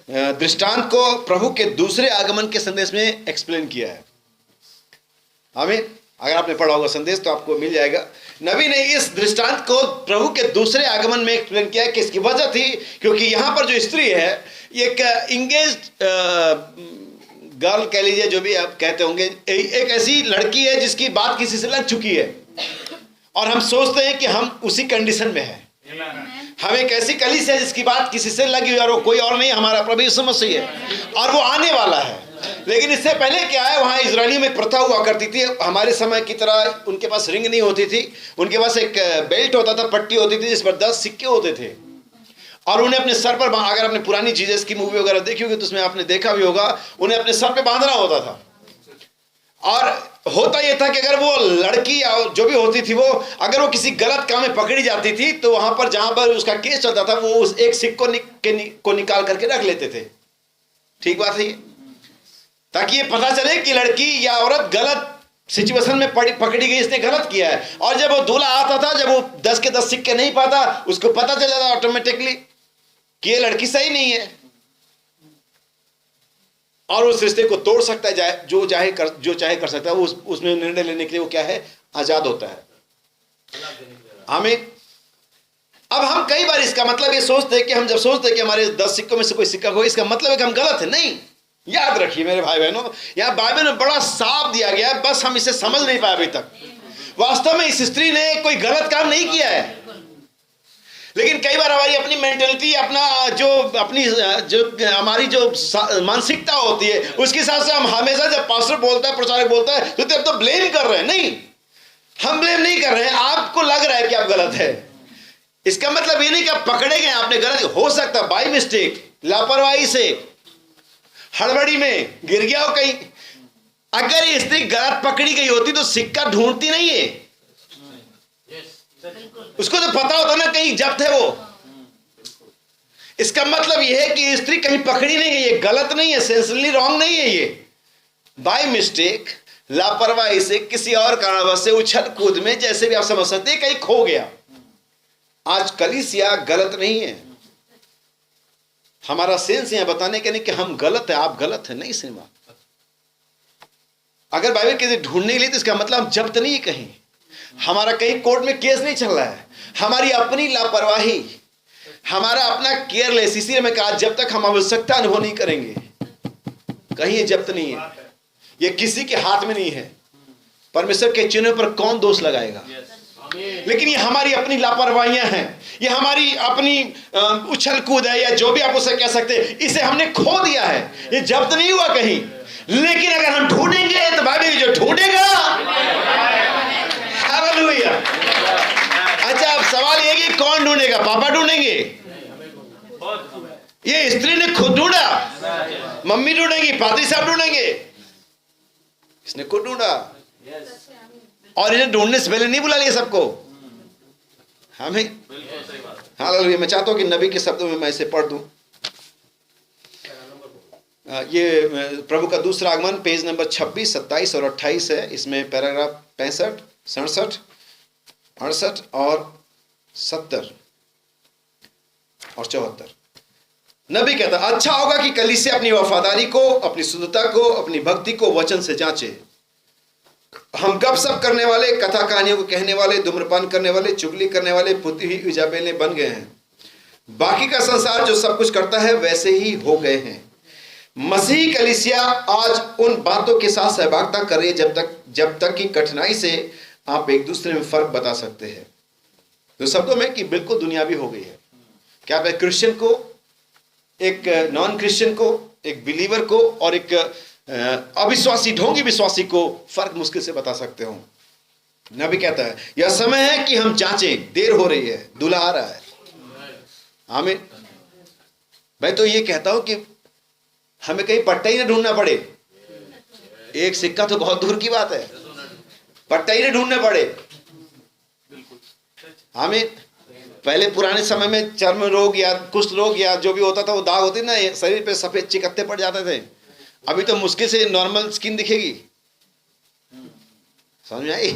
दृष्टांत को प्रभु के दूसरे आगमन के संदेश में एक्सप्लेन किया है। आमीन। अगर आपने पढ़ा होगा संदेश तो आपको मिल जाएगा। नबी ने इस दृष्टांत को प्रभु के दूसरे आगमन में एक्सप्लेन किया है कि इसकी वजह थी क्योंकि यहां पर जो स्त्री है, एक इंगेज्ड गर्ल कह लीजिए, जो भी आप कहते होंगे, एक ऐसी लड़की है जिसकी बात किसी से लग चुकी है और हम सोचते हैं कि हम उसी कंडीशन में हैं। हम एक ऐसी कलीसिया है जिसकी बात किसी से लगी हुई और वो कोई और नहीं, हमारा प्रभु यीशु मसीह है और वो आने वाला है। लेकिन इससे पहले क्या है, वहां इजरायलियों में प्रथा हुआ करती थी, हमारे समय की तरह उनके पास रिंग नहीं होती थी, उनके पास एक बेल्ट होता था, पट्टी होती थी जिस पर 10 सिक्के होते थे और उन्हें अपने सर पर, अगर आपने पुरानी जीसस की मूवी वगैरह देखी होगी तो उसमें आपने देखा भी होगा, उन्हें अपने सर पे बांधना होता था। और होता यह था कि अगर वो लड़की या जो भी होती थी, वो अगर वो किसी गलत काम में पकड़ी जाती थी तो वहां पर जहां पर उसका केस चलता था वो उस एक सिक्को को निकाल करके रख लेते थे। ठीक बात है ये, ताकि ये पता चले कि लड़की या औरत गलत सिचुएशन में पकड़ी गई, इसने गलत किया है। और जब वो दूल्हा आता था, जब वो 10 के 10 सिक्के नहीं पाता, उसको पता चल जाता ऑटोमेटिकली कि ये लड़की सही नहीं है और उस रिश्ते को तोड़ सकता है, जो चाहे कर सकता है। वो उसमें निर्णय लेने के लिए वो क्या है, आजाद होता है। आमीन। अब हम कई बार इसका मतलब ये सोचते हैं कि हम जब सोचते हैं कि हमारे 10 सिक्कों में से कोई सिक्का हो, इसका मतलब है कि हम गलत है। नहीं, याद रखिए मेरे भाई बहनों, यहां बाइबल में बड़ा साफ दिया गया है, बस हम इसे समझ नहीं पाए अभी तक। वास्तव में इस स्त्री ने कोई गलत काम नहीं किया है, लेकिन कई बार हमारी अपनी मेंटेलिटी, जो हमारी जो मानसिकता होती है, उसके हिसाब से हम हमेशा जब पास्टर बोलता है, प्रचारक बोलता है, तो तब तो ब्लेम कर रहे हैं। नहीं, हम ब्लेम नहीं कर रहे हैं, आपको लग रहा है कि आप गलत है। इसका मतलब ये नहीं कि आप पकड़े गए, आपने गलत, हो सकता है बाई मिस्टेक, लापरवाही से, हड़बड़ी में गिर गया हो कहीं। अगर ये स्त्री गलत पकड़ी गई होती तो सिक्का ढूंढती नहीं है, उसको तो पता होता ना कहीं जब्त है वो। इसका मतलब यह है कि स्त्री कहीं पकड़ी नहीं गई, ये गलत नहीं है, सेंसली रॉन्ग नहीं है, ये बाय मिस्टेक, लापरवाही से, किसी और कारणवश से, उछल कूद में, जैसे भी आप समझ सकते हैं, कहीं खो गया। आज कलीसिया गलत नहीं है, हमारा सेंस यहां बताने के नहीं कि हम गलत है, आप गलत है, नहीं सिनेमा। अगर बाइबल के ढूंढने के लिए तो इसका मतलब हम जब्त नहीं है, कहीं हमारा कहीं कोर्ट में केस नहीं चल रहा है, हमारी अपनी लापरवाही, हमारा अपना केयरलेस। इसीलिए मैं कहा जब तक हम आवश्यकता अनुभव नहीं करेंगे, कहीं ये जब्त नहीं है, ये किसी के हाथ में नहीं है। परमेश्वर के चिन्ह पर कौन दोष लगाएगा? लेकिन ये हमारी अपनी लापरवाहियां हैं, ये हमारी अपनी उछल कूद है, या जो भी आप उसे कह सकते हैं, इसे हमने खो दिया है, ये जब्त नहीं हुआ कहीं। लेकिन अगर हम ढूंढेंगे तो बाइबल जो ढूंढेगा, हालेलुया। अच्छा, अब सवाल ये कि कौन ढूंढेगा? पापा ढूंढेंगे? ये स्त्री ने खुद ढूंढा? मम्मी ढूंढेंगी? पादरी साहब ढूंढेंगे? इसने खुद ढूंढा, और इन्हें ढूंढने से पहले नहीं बुला लिया सबको। हमें हालेलुया। मैं चाहता हूं कि नबी के शब्दों में मैं इसे पढ़ दूं। ये प्रभु का दूसरा आगमन, पेज नंबर 26, 27 और 28 है। इसमें पैराग्राफ 65, 67, 68 और 70 और 74। नबी कहता, अच्छा होगा कि कलीसिया अपनी वफादारी को, अपनी शुद्धता को, अपनी भक्ति को वचन से जांचे। हम गपशप करने वाले, कथा कहानियों को कहने वाले, धूम्रपान करने वाले, चुगली करने वाले, पुती हुई इजाबेलें बन गए हैं। बाकी का संसार जो सब कुछ करता है वैसे ही हो गए हैं। मसीही कलीसिया आज उन बातों के साथ सहभागिता कर रही है जब तक कि कठिनाई से आप एक दूसरे में फर्क बता सकते हैं। तो शब्दों में कि बिल्कुल दुनियावी हो गई है। क्या आप एक क्रिश्चियन को, एक नॉन क्रिश्चियन को, एक बिलीवर को और एक अविश्वासी, ढोंगी विश्वासी को फर्क मुश्किल से बता सकते हो। नबी कहता है यह समय है कि हम जांचें, देर हो रही है, दूल्हा आ रहा है। आमीन। मैं तो ये कहता हूं कि हमें कहीं पट्टा ही ना ढूंढना पड़े। एक सिक्का तो बहुत दूर की बात है, पट्टा ही नहीं ढूंढने पड़े। हमें पहले पुराने समय में चर्म रोग या कुष्ठ रोग या जो भी होता था, वो दाग होते ना शरीर पे सफेद चिकत्ते पड़ जाते थे। अभी तो मुश्किल से नॉर्मल स्किन दिखेगी, समझ में आई?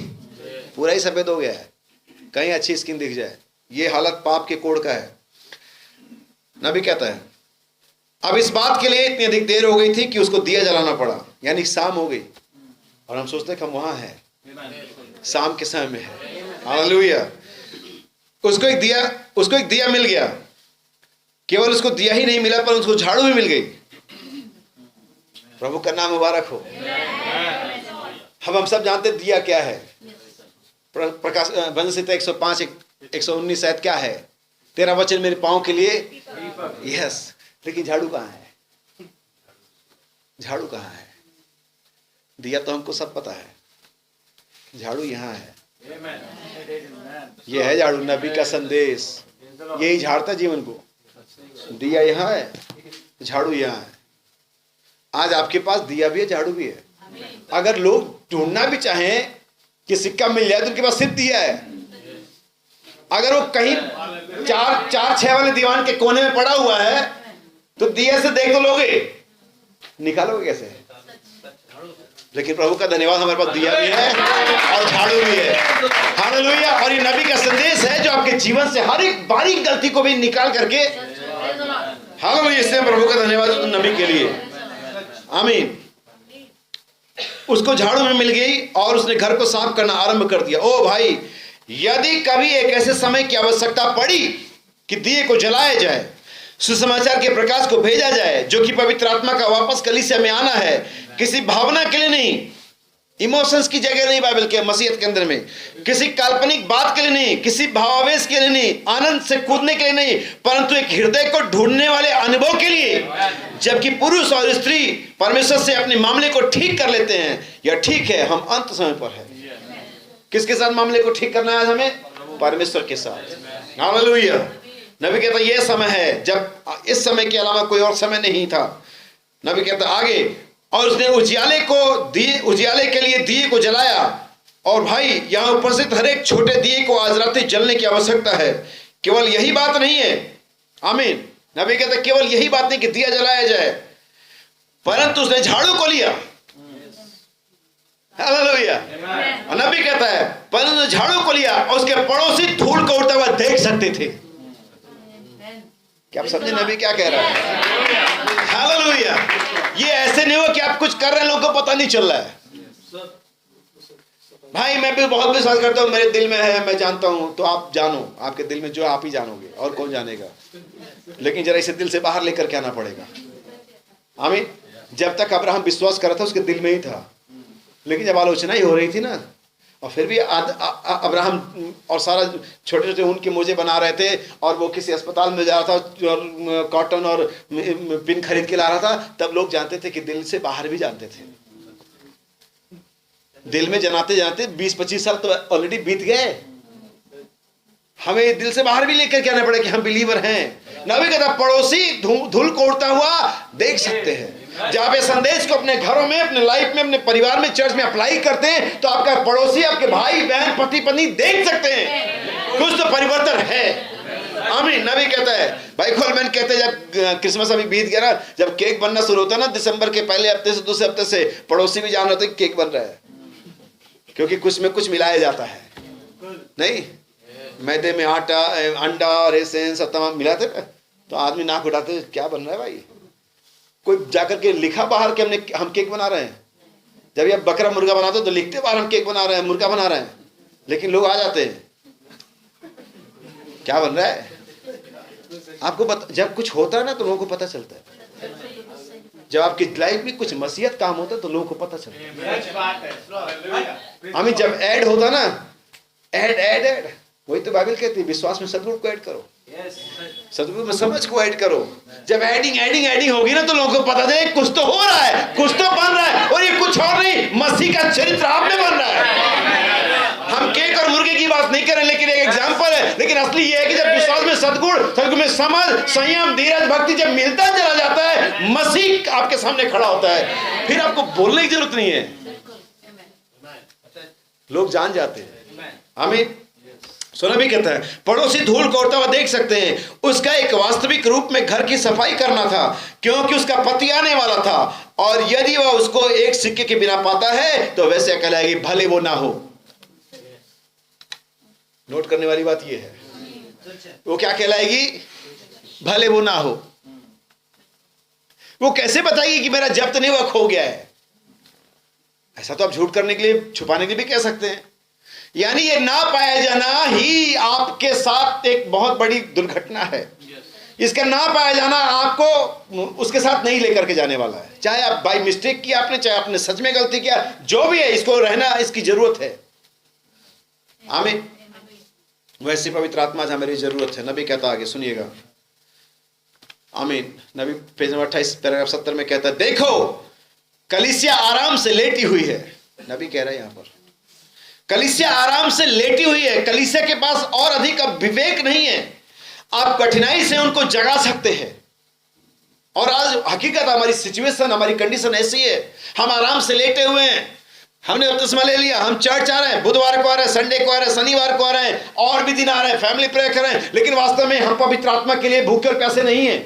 पूरा ही सफेद हो गया है, कहीं अच्छी स्किन दिख जाए। ये हालत पाप के कोड़ का है। नबी कहता है अब इस बात के लिए इतनी अधिक देर हो गई थी कि उसको दिया जलाना पड़ा, यानी शाम हो गई और हम सोचते कि हम वहां हैं, शाम के समय में है। हालेलुया। उसको एक दिया मिल गया। केवल उसको दिया ही नहीं मिला पर उसको झाड़ू भी मिल गई। प्रभु का नाम मुबारक हो। अब हम सब जानते दिया क्या है। प्रकाश भजन संहिता 105 119 शायद क्या है, तेरा वचन मेरे पांव के लिए यस। लेकिन झाड़ू कहाँ है? झाड़ू कहाँ है? दिया तो हमको सब पता है, झाड़ू यहाँ है। ये है झाड़ू, नबी का संदेश, यही झाड़ता जीवन को। दिया यहाँ है, झाड़ू यहाँ है। आज आपके पास दिया भी है, झाड़ू भी है। अगर लोग ढूंढना भी चाहें कि सिक्का मिल जाए तो उनके पास सिर्फ दिया है। अगर वो कहीं 4-6 वाले दीवान के कोने में पड़ा हुआ है तो दिया से देख तो लोगे, निकालोगे कैसे? लेकिन प्रभु का धन्यवाद, हमारे पास दिया भी है और झाड़ू भी है। हालेलुया। और ये नबी का संदेश है जो आपके जीवन से हर एक बारीक गलती को भी निकाल करके, हालेलुया, इसलिए प्रभु का धन्यवाद नबी के लिए। आमीन। उसको झाड़ू में मिल गई और उसने घर को साफ करना आरंभ कर दिया। ओ भाई, यदि कभी एक ऐसे समय की आवश्यकता पड़ी कि दिए को जलाया जाए, सुसमाचार के प्रकाश को भेजा जाए, जो कि पवित्र आत्मा का वापस कलीसिया में आना है, किसी भावना के लिए नहीं, इमोशंस की जगह नहीं बाइबल के मसीहत के अंदर में, किसी काल्पनिक बात के लिए नहीं, किसी भावावेश के लिए नहीं, आनंद से कूदने के लिए नहीं, परंतु एक हृदय को ढूंढने वाले अनुभव के लिए। जबकि पुरुष और स्त्री परमेश्वर से अपने मामले को ठीक कर लेते हैं। यह ठीक है, हम अंत समय पर है। किसके साथ मामले को ठीक करना है हमें? परमेश्वर के साथ। हालेलुया। नबी कहता यह समय है जब इस समय के अलावा कोई और समय नहीं था। नबी कहता आगे, और उसने उजियाले के लिए दिए को जलाया। और भाई, यहां उपस्थित हर एक छोटे दिए को आज रात जलने की आवश्यकता है। केवल यही बात नहीं है। आमीन। नबी कहता केवल यही बात नहीं कि दिया जलाया जाए, परंतु उसने झाड़ू को लिया। हालेलुया। नबी कहता है परंतु झाड़ू को लिया और उसके पड़ोसी धूल को उड़ता हुआ देख सकते थे। क्या आप समझे नबी क्या कह रहा है? हालेलुया। ये ऐसे नहीं हो कि आप कुछ कर रहे हैं, लोगों को पता नहीं चल रहा है। भाई, मैं भी बहुत विश्वास करता हूं, मेरे दिल में है, मैं जानता हूं, तो आप जानो, आपके दिल में जो आप ही जानोगे, और कौन जानेगा। लेकिन जरा इसे दिल से बाहर लेकर के आना पड़ेगा। आमीन। जब तक अब्राहम विश्वास कर रहा था उसके दिल में ही था, लेकिन जब आलोचना ही हो रही थी ना, और फिर भी अब्राहम और सारा छोटे छोटे ऊन के मोजे बना रहे थे, और वो किसी अस्पताल में जा रहा था और कॉटन और पिन खरीद के ला रहा था, तब लोग जानते थे कि दिल से बाहर भी जानते थे। दिल में जनाते जनाते 20-25 साल तो ऑलरेडी बीत गए। हमें दिल से बाहर भी लेकर के आना पड़े कि हम बिलीवर हैं। नबी कहता पड़ोसी धूल को उड़ता हुआ देख सकते हैं। जब आप संदेश को अपने घरों में, अपने लाइफ में, अपने परिवार में, चर्च में अप्लाई करते हैं तो आपका पड़ोसी, आपके भाई बहन, पति पत्नी देख सकते हैं कुछ तो परिवर्तन है। आमीन। नबी कहता है, भाई खोलमैन कहते हैं जब क्रिसमस अभी बीत गया ना, जब केक बनना शुरू होता है ना, दिसंबर के पहले हफ्ते से दूसरे हफ्ते से पड़ोसी भी जान रहे थे कि केक बन रहा है, क्योंकि कुछ में कुछ मिलाया जाता है। नहीं, मैदे में आटा, अंडा और एसेंस सब तमाम मिलाते ना, तो आदमी नाक उठाते क्या बन रहा है भाई। कोई जाकर के लिखा बाहर के हम केक बना रहे हैं। जब ये बकरा मुर्गा बनाते तो लिखते बाहर हम केक बना रहे हैं, मुर्गा बना रहे हैं, लेकिन लोग आ जाते हैं क्या बन रहा है। आपको जब कुछ होता है ना तो लोगों को पता चलता है। जब आपकी लाइफ में कुछ मसीहत काम होता है तो लोगों को पता चलता है। हमें जब ऐड होता ना, ऐड वही तो बाइबल कहती है, विश्वास में सद्गुण को ऐड करो, सद्गुण में समझ को ऐड करो। जब एडिंग होगी ना तो लोगों को पता चले कुछ तो हो रहा है, कुछ तो बन रहा है, और ये कुछ और नहीं, मसीह का चरित्र आप में बन रहा है। हम केक और मुर्गे की बात नहीं करें, लेकिन एक एग्जांपल है। लेकिन असली ये है कि जब विश्वास में सद्गुण में समझ, संयम, धीरज, भक्ति जब मिलता चला जाता है, मसीह आपके सामने खड़ा होता है, फिर आपको बोलने की जरूरत नहीं है। लोग जान जाते हैं। आमीन। सुना भी कहता है पड़ोसी धूल को उड़ता हुआ देख सकते हैं, उसका एक वास्तविक रूप में घर की सफाई करना था क्योंकि उसका पति आने वाला था, और यदि वह उसको एक सिक्के के बिना पाता है तो वैसे कहलाएगी भले वो ना हो। नोट करने वाली बात यह है, वो क्या कहलाएगी? भले वो ना हो। वो कैसे बताएगी कि मेरा जब्त नहीं हुआ, खो गया है? ऐसा तो आप झूठ करने के लिए, छुपाने के लिए भी कह सकते हैं। यानी ये ना पाया जाना ही आपके साथ एक बहुत बड़ी दुर्घटना है। इसका ना पाया जाना आपको उसके साथ नहीं लेकर के जाने वाला है। चाहे आप बाय मिस्टेक किया आपने, चाहे आपने सच में गलती किया, जो भी है इसको रहना इसकी जरूरत है। आमीन। वैसे पवित्र आत्मा जहां मेरी जरूरत है। नबी कहता आगे सुनिएगा। आमीन। नबी पेज नंबर 28 पैराग्राफ 70 में कहता है देखो कलीसिया आराम से लेटी हुई है। नबी कह रहा है यहां पर कलीसिया आराम से लेटी हुई है। कलीसिया के पास और अधिक अब विवेक नहीं है। आप कठिनाई से उनको जगा सकते हैं। और आज हकीकत हमारी सिचुएशन, हमारी कंडीशन ऐसी है, हम आराम से लेटे हुए हैं। हमने बपतिस्मा ले लिया, हम चर्च आ रहे हैं, बुधवार को आ रहे हैं, संडे को आ रहे हैं, शनिवार को आ रहे हैं, और भी दिन आ रहे हैं, फैमिली प्रेयर कर रहे हैं, लेकिन वास्तव में हम पवित्र आत्मा के लिए भूखे और प्यासे नहीं है।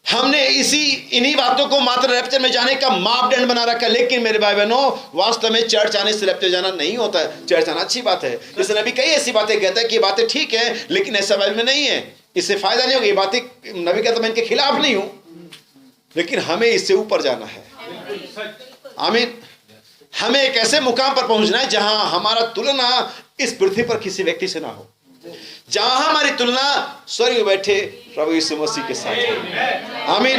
हमने इन्हीं बातों को मात्र रैप्चर में जाने का मापदंड बना रखा है। लेकिन मेरे भाई बहनों, वास्तव में चर्च आने से रैप्चर जाना नहीं होता है। चर्च आना अच्छी बात है। जैसे नबी कई ऐसी बातें कहता है कि ये बातें ठीक है, लेकिन ऐसा बाइबल में नहीं है, इससे फायदा नहीं होगा। ये बातें नबी कहता मैं इनके खिलाफ नहीं हूं, लेकिन हमें इससे ऊपर जाना है। आमीन। हमें एक ऐसे मुकाम पर पहुंचना है जहां हमारा तुलना इस पृथ्वी पर किसी व्यक्ति से ना हो, जहां हमारी तुलना स्वर्ग में बैठे प्रभु यीशु मसीह के साथ है। आमीन।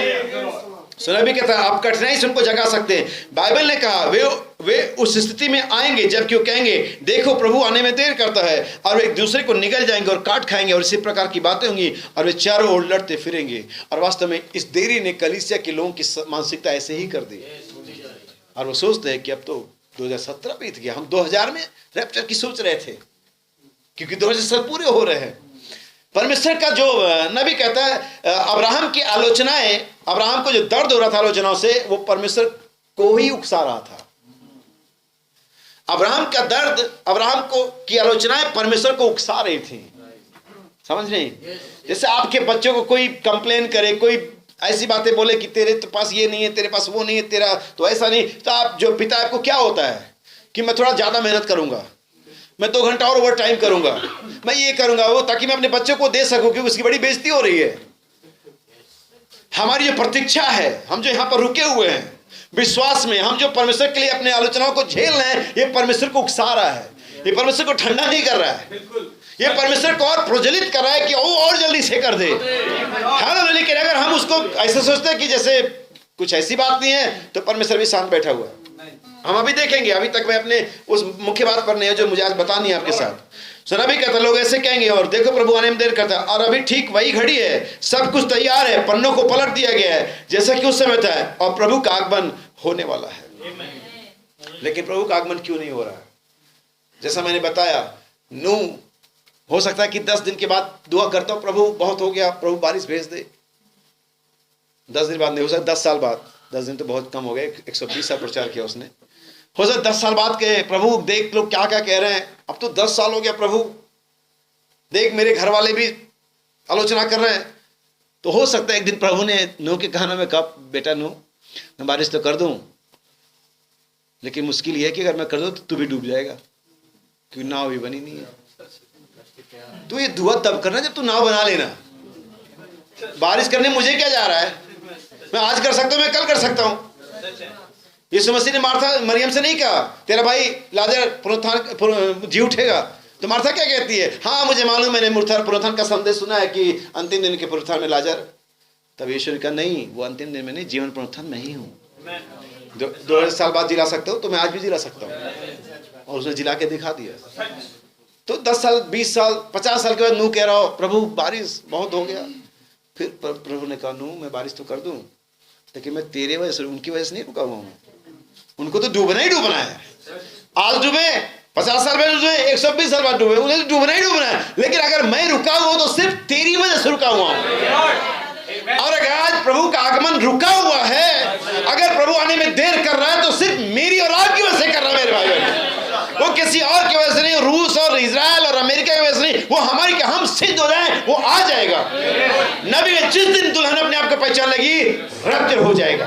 सुना भी कहता है आप कठिनाई से उनको जगा सकते हैं। बाइबल ने कहा वे उस स्थिति में आएंगे जबकि वो कहेंगे देखो प्रभु आने में देर करता है, और वे एक दूसरे को निगल जाएंगे और काट खाएंगे, और इसी प्रकार की बातें होंगी, और वे चारों ओर लड़ते फिरेंगे। और वास्तव में इस देरी ने कलीसिया के लोगों की मानसिकता ऐसे ही कर दी, और वो सोचते हैं कि अब तो 2017 बीत गया, हम 2000 में रैप्चर की सोच रहे थे, क्योंकि 2000 पूरे हो रहे हैं। परमेश्वर का जो नबी कहता है अब्राहम की आलोचनाएं, अब्राहम को जो दर्द हो रहा था आलोचनाओं से, वो परमेश्वर को ही उकसा रहा था। अब्राहम का दर्द, अब्राहम को की आलोचनाएं परमेश्वर को उकसा रही थी। समझ नहीं? जैसे आपके बच्चों को कोई कंप्लेन करे, कोई ऐसी बातें बोले कि तेरे तो पास ये नहीं है, तेरे पास वो नहीं है, तेरा तो ऐसा नहीं, तो आप जो पिता आपको क्या होता है कि मैं थोड़ा ज्यादा मेहनत करूंगा, मैं 2 घंटा और ओवर टाइम करूंगा, मैं ये करूंगा वो, ताकि मैं अपने बच्चों को दे सकूं, क्योंकि उसकी बड़ी बेइज्जती हो रही है। हमारी जो प्रतीक्षा है, हम जो यहाँ पर रुके हुए हैं विश्वास में, हम जो परमेश्वर के लिए अपने आलोचनाओं को झेल रहे हैं, ये परमेश्वर को उकसा रहा है, ये परमेश्वर को ठंडा नहीं कर रहा है, ये परमेश्वर को और प्रज्वलित कर रहा है कि वो और जल्दी से कर दे। हाँ, लेकिन अगर हम उसको ऐसे सोचते हैं कि जैसे कुछ ऐसी बात नहीं है, तो परमेश्वर भी शांत बैठा हुआ है। हम अभी देखेंगे, अभी तक मैं अपने उस मुख्य बात पर नहीं है जो मुझे आज बतानी है आपके साथ। सुना भी कहता लोग ऐसे कहेंगे और देखो प्रभु आने में देर करता है, और अभी ठीक वही घड़ी है, सब कुछ तैयार है, पन्नों को पलट दिया गया है जैसा कि उस समय था, और प्रभु का आगमन होने वाला है। लेकिन प्रभु का आगमन क्यों नहीं हो रहा है? जैसा मैंने बताया, नूह हो सकता है कि 10 दिन के बाद दुआ करता हूं प्रभु बहुत हो गया, प्रभु बारिश भेज दे। 10 दिन बाद नहीं हो सकता, 10 साल बाद, 10 दिन तो बहुत कम हो गए, 120 साल प्रचार किया उसने। हो सकता 10 साल बाद के प्रभु देख लोग क्या क्या कह रहे हैं, अब तो 10 साल हो गया प्रभु, देख मेरे घर वाले भी आलोचना कर रहे हैं। तो हो सकता है एक दिन प्रभु ने नूह के कहना में कहा, बेटा नूह मैं बारिश तो कर दूं, लेकिन मुश्किल यह है कि अगर मैं कर दूं तो तू भी डूब जाएगा, क्योंकि नाव भी बनी नहीं है। तो ये दुआ तब करना जब तू नाव बना लेना। बारिश करने मुझे क्या जा रहा है, मैं आज कर सकता हूं, मैं कल कर सकता हूं। यीशु मसीह ने मार्था मरियम से नहीं कहा तेरा भाई लाजर पुनरुत्थान जी उठेगा, तो मार्था क्या कहती है, हाँ मुझे मालूम, मैंने पुनरुत्थान का संदेश सुना है कि अंतिम दिन के पुनरुत्थान में लाजर। तब यीशु ने कहा नहीं, वो अंतिम दिन में नहीं, जीवन पुनरुत्थान में ही हूँ। 2000 साल बाद जिला सकता हूँ तो मैं आज भी जिला सकता हूँ, और उसने जिला के दिखा दिया। तो 10 साल 20 साल 50 साल के बाद नूह कह रहा हो प्रभु बारिश बहुत हो गया। फिर प्रभु ने कहा नूह मैं बारिश तो कर दूं, लेकिन मैं तेरे वजह से, उनकी वजह से नहीं रुका हुआ हूं। उनको तो डूबना ही डूबना है, आज डूबे 50 साल बाद डूबे, 120 साल बाद डूबे, उन्हें डूबना ही डूबना है। लेकिन अगर मैं रुका हुआ तो सिर्फ तेरी वजह से रुका हुआ हूं। और अगर आज प्रभु का आगमन रुका हुआ है, अगर प्रभु आने में देर कर रहा है, तो सिर्फ मेरी और आपकी वजह से कर रहा है मेरे भाई। किसी और की वजह से नहीं, रूस और इजराइल और अमेरिका की वजह से नहीं, वो हमारी कि हम सिद्ध हो जाए, वो आ जाएगा। नबी ने जिस दिन दुल्हन अपने आप को पहचान लगी, रप्चर हो जाएगा।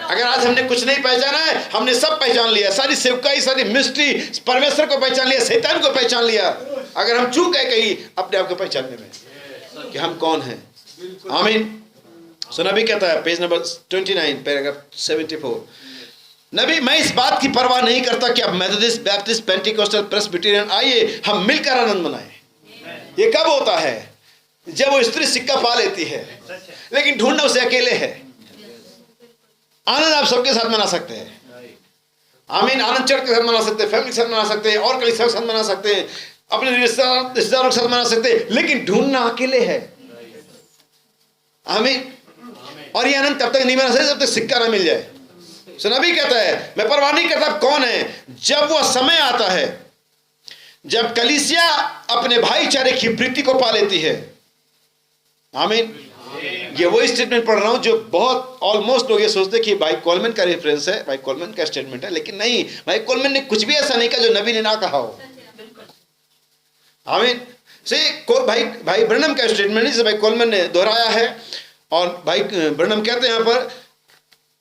अगर आज हमने कुछ नहीं पहचाना है, हमने सब पहचान लिया, सारी सेवकाई, सारी मिस्ट्री, परमेश्वर को पहचान लिया, शैतान को पहचान लिया, अगर हम चूक गए कहीं अपने आप को पहचानने में कि हम कौन हैं। आमीन। सो नबी कहता है, पेज नंबर 29, पैराग्राफ 74, नबी, मैं इस बात की परवाह नहीं करता कि अब मेथोडिस्ट, बैप्टिस्ट, पेंटिकोस्टल, प्रेस्बिटेरियन, आइए हम मिलकर आनंद मनाएं। ये कब होता है? जब वो स्त्री सिक्का पा लेती है, लेकिन ढूंढना उसे अकेले है। आनंद आप सबके साथ मना सकते हैं। आमीन। आनंद चर्च के साथ मना सकते हैं, फैमिली के साथ मना सकते हैं, और कलीसिया के साथ मना सकते हैं, अपने रिश्तेदारों के साथ मना सकते हैं, लेकिन ढूंढना अकेले है। आमीन। और ये आनंद तब तक नहीं मना सकते जब तक सिक्का ना मिल जाए। सो नबी कहता है, मैं परवाह नहीं करता कौन है, जब वो समय आता है जब कलीसिया अपने भाईचारे की प्रीति को पा लेती है। आमीन। ये वही स्टेटमेंट पढ़ रहा हूं जो बहुत ऑलमोस्ट लोग ये सोचते हैं कि भाई कोलमैन का रेफरेंस है, भाई कोलमैन का स्टेटमेंट है, लेकिन नहीं, भाई कोलमैन ने कुछ भी ऐसा नहीं कहा जो नबी ने ना कहा हो। आमीन। से भाई ब्रनम का स्टेटमेंट है जिसे भाई कोलमैन ने दोहराया है, और भाई ब्रनम कहते हैं यहां पर,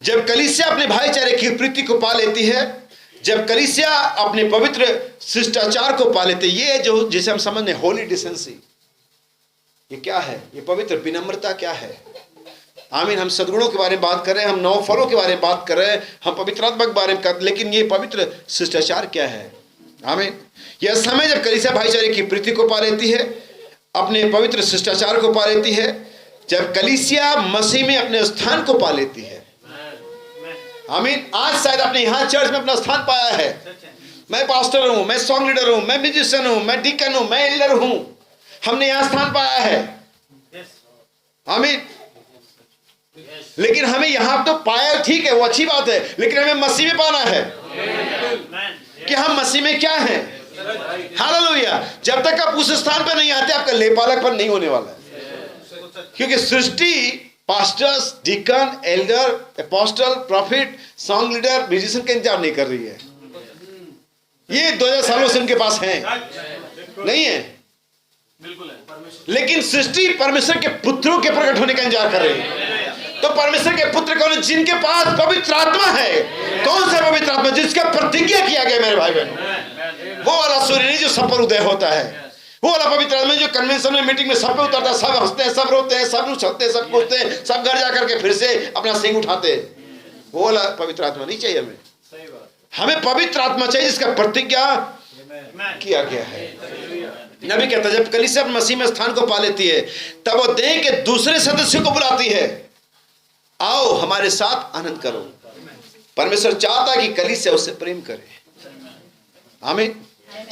जब कलीसिया अपने भाईचारे की प्रीति को पा लेती है, जब कलीसिया अपने पवित्र शिष्टाचार को पा लेते, ये जो जिसे हम समझने होली डिसेंसी, ये क्या है? ये पवित्र विनम्रता क्या है? आमीन। हम सद्गुणों के बारे में बात कर रहे हैं, हम नौ फलों के बारे में बात कर रहे हैं, हम पवित्रात्मा के बारे में कर, लेकिन ये पवित्र शिष्टाचार क्या है? आमीन। यह समय जब कलीसिया भाईचारे की प्रीति को पा लेती है, अपने पवित्र शिष्टाचार को पा लेती है, जब कलीसिया मसीह में अपने स्थान को पा लेती है। आमीन। आज शायद आपने यहाँ चर्च में अपना स्थान पाया है। मैं पास्टर हूं, मैं सॉन्ग लीडर हूं, मैं म्यूजिशियन हूं, मैं डीकन हूं, मैं एल्डर हूं, हमने यहां स्थान पाया है। आमीन। लेकिन हमें यहां तो पाया, ठीक है, वो अच्छी बात है, लेकिन हमें मसीह में पाना है कि हम मसीह में क्या हैं। हालेलुया। जब तक आप उस स्थान पर नहीं आते, आपका लेपालकपन नहीं होने वाला है, क्योंकि सृष्टि pastors, deacon, elder, apostle, prophet, song leader, musician का इंतजार नहीं कर रही है। ये 2000 सालों से उनके पास है नहीं है, लेकिन सृष्टि परमेश्वर के पुत्रों के प्रकट होने का इंतजार कर रही है। तो परमेश्वर के पुत्र कौन है? जिनके पास पवित्र आत्मा है। कौन सा पवित्र आत्मा? जिसका प्रतिज्ञा किया गया मेरे भाई बहन, वो वाला सूर्य नहीं जो सब पर उदय होता है, वो वाला पवित्र आत्मा जो कन्वेंशन में, मीटिंग में सब पे उतरता है, सब हंसते हैं, सब रोते हैं, सब उछलते हैं, सब कूदते हैं, सब घर जाकर के फिर से अपना सिंग उठाते हैं। वो वाला पवित्र आत्मा नहीं चाहिए हमें। हमें पवित्र आत्मा चाहिए जिसका प्रतिज्ञा किया गया है। नबी कहता है, जब कलीसिया मसीह में स्थान को पा लेती है, तब वो देह के दूसरे सदस्यों को बुलाती है, आओ हमारे साथ आनंद करो। परमेश्वर चाहता है कि कलीसिया उससे प्रेम करे। आमीन।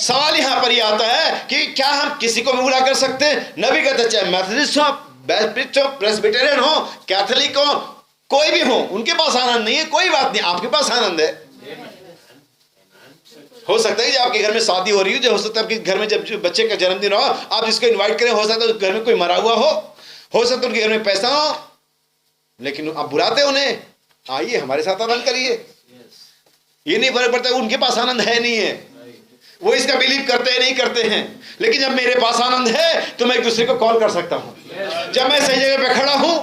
सवाल यहां पर यह आता है कि क्या हम किसी को भी बुला कर सकते हैं? नबी कहता है, चाहे मेथोडिस्ट हो, बैप्टिस्ट हो, प्रेस्बिटेरियन हो, कैथोलिक हो, कोई भी हो, उनके पास आनंद नहीं है, कोई बात नहीं, आपके पास आनंद है। हो सकता है जब आपके घर में शादी हो रही हो, जो हो सकता है आपके घर में जब बच्चे का जन्मदिन हो, आप जिसको इनवाइट करें, हो सकता है घर में कोई मरा हुआ हो सकता है उनके घर में पैसा हो, लेकिन आप बुलाते उन्हें, आइए हमारे साथ आनंद करिए। ये नहीं फर्क पड़ता उनके पास आनंद है नहीं है, वो इसका बिलीव करते हैं नहीं करते हैं, लेकिन जब मेरे पास आनंद है तो मैं एक दूसरे को कॉल कर सकता हूं। जब मैं सही जगह पे खड़ा हूं,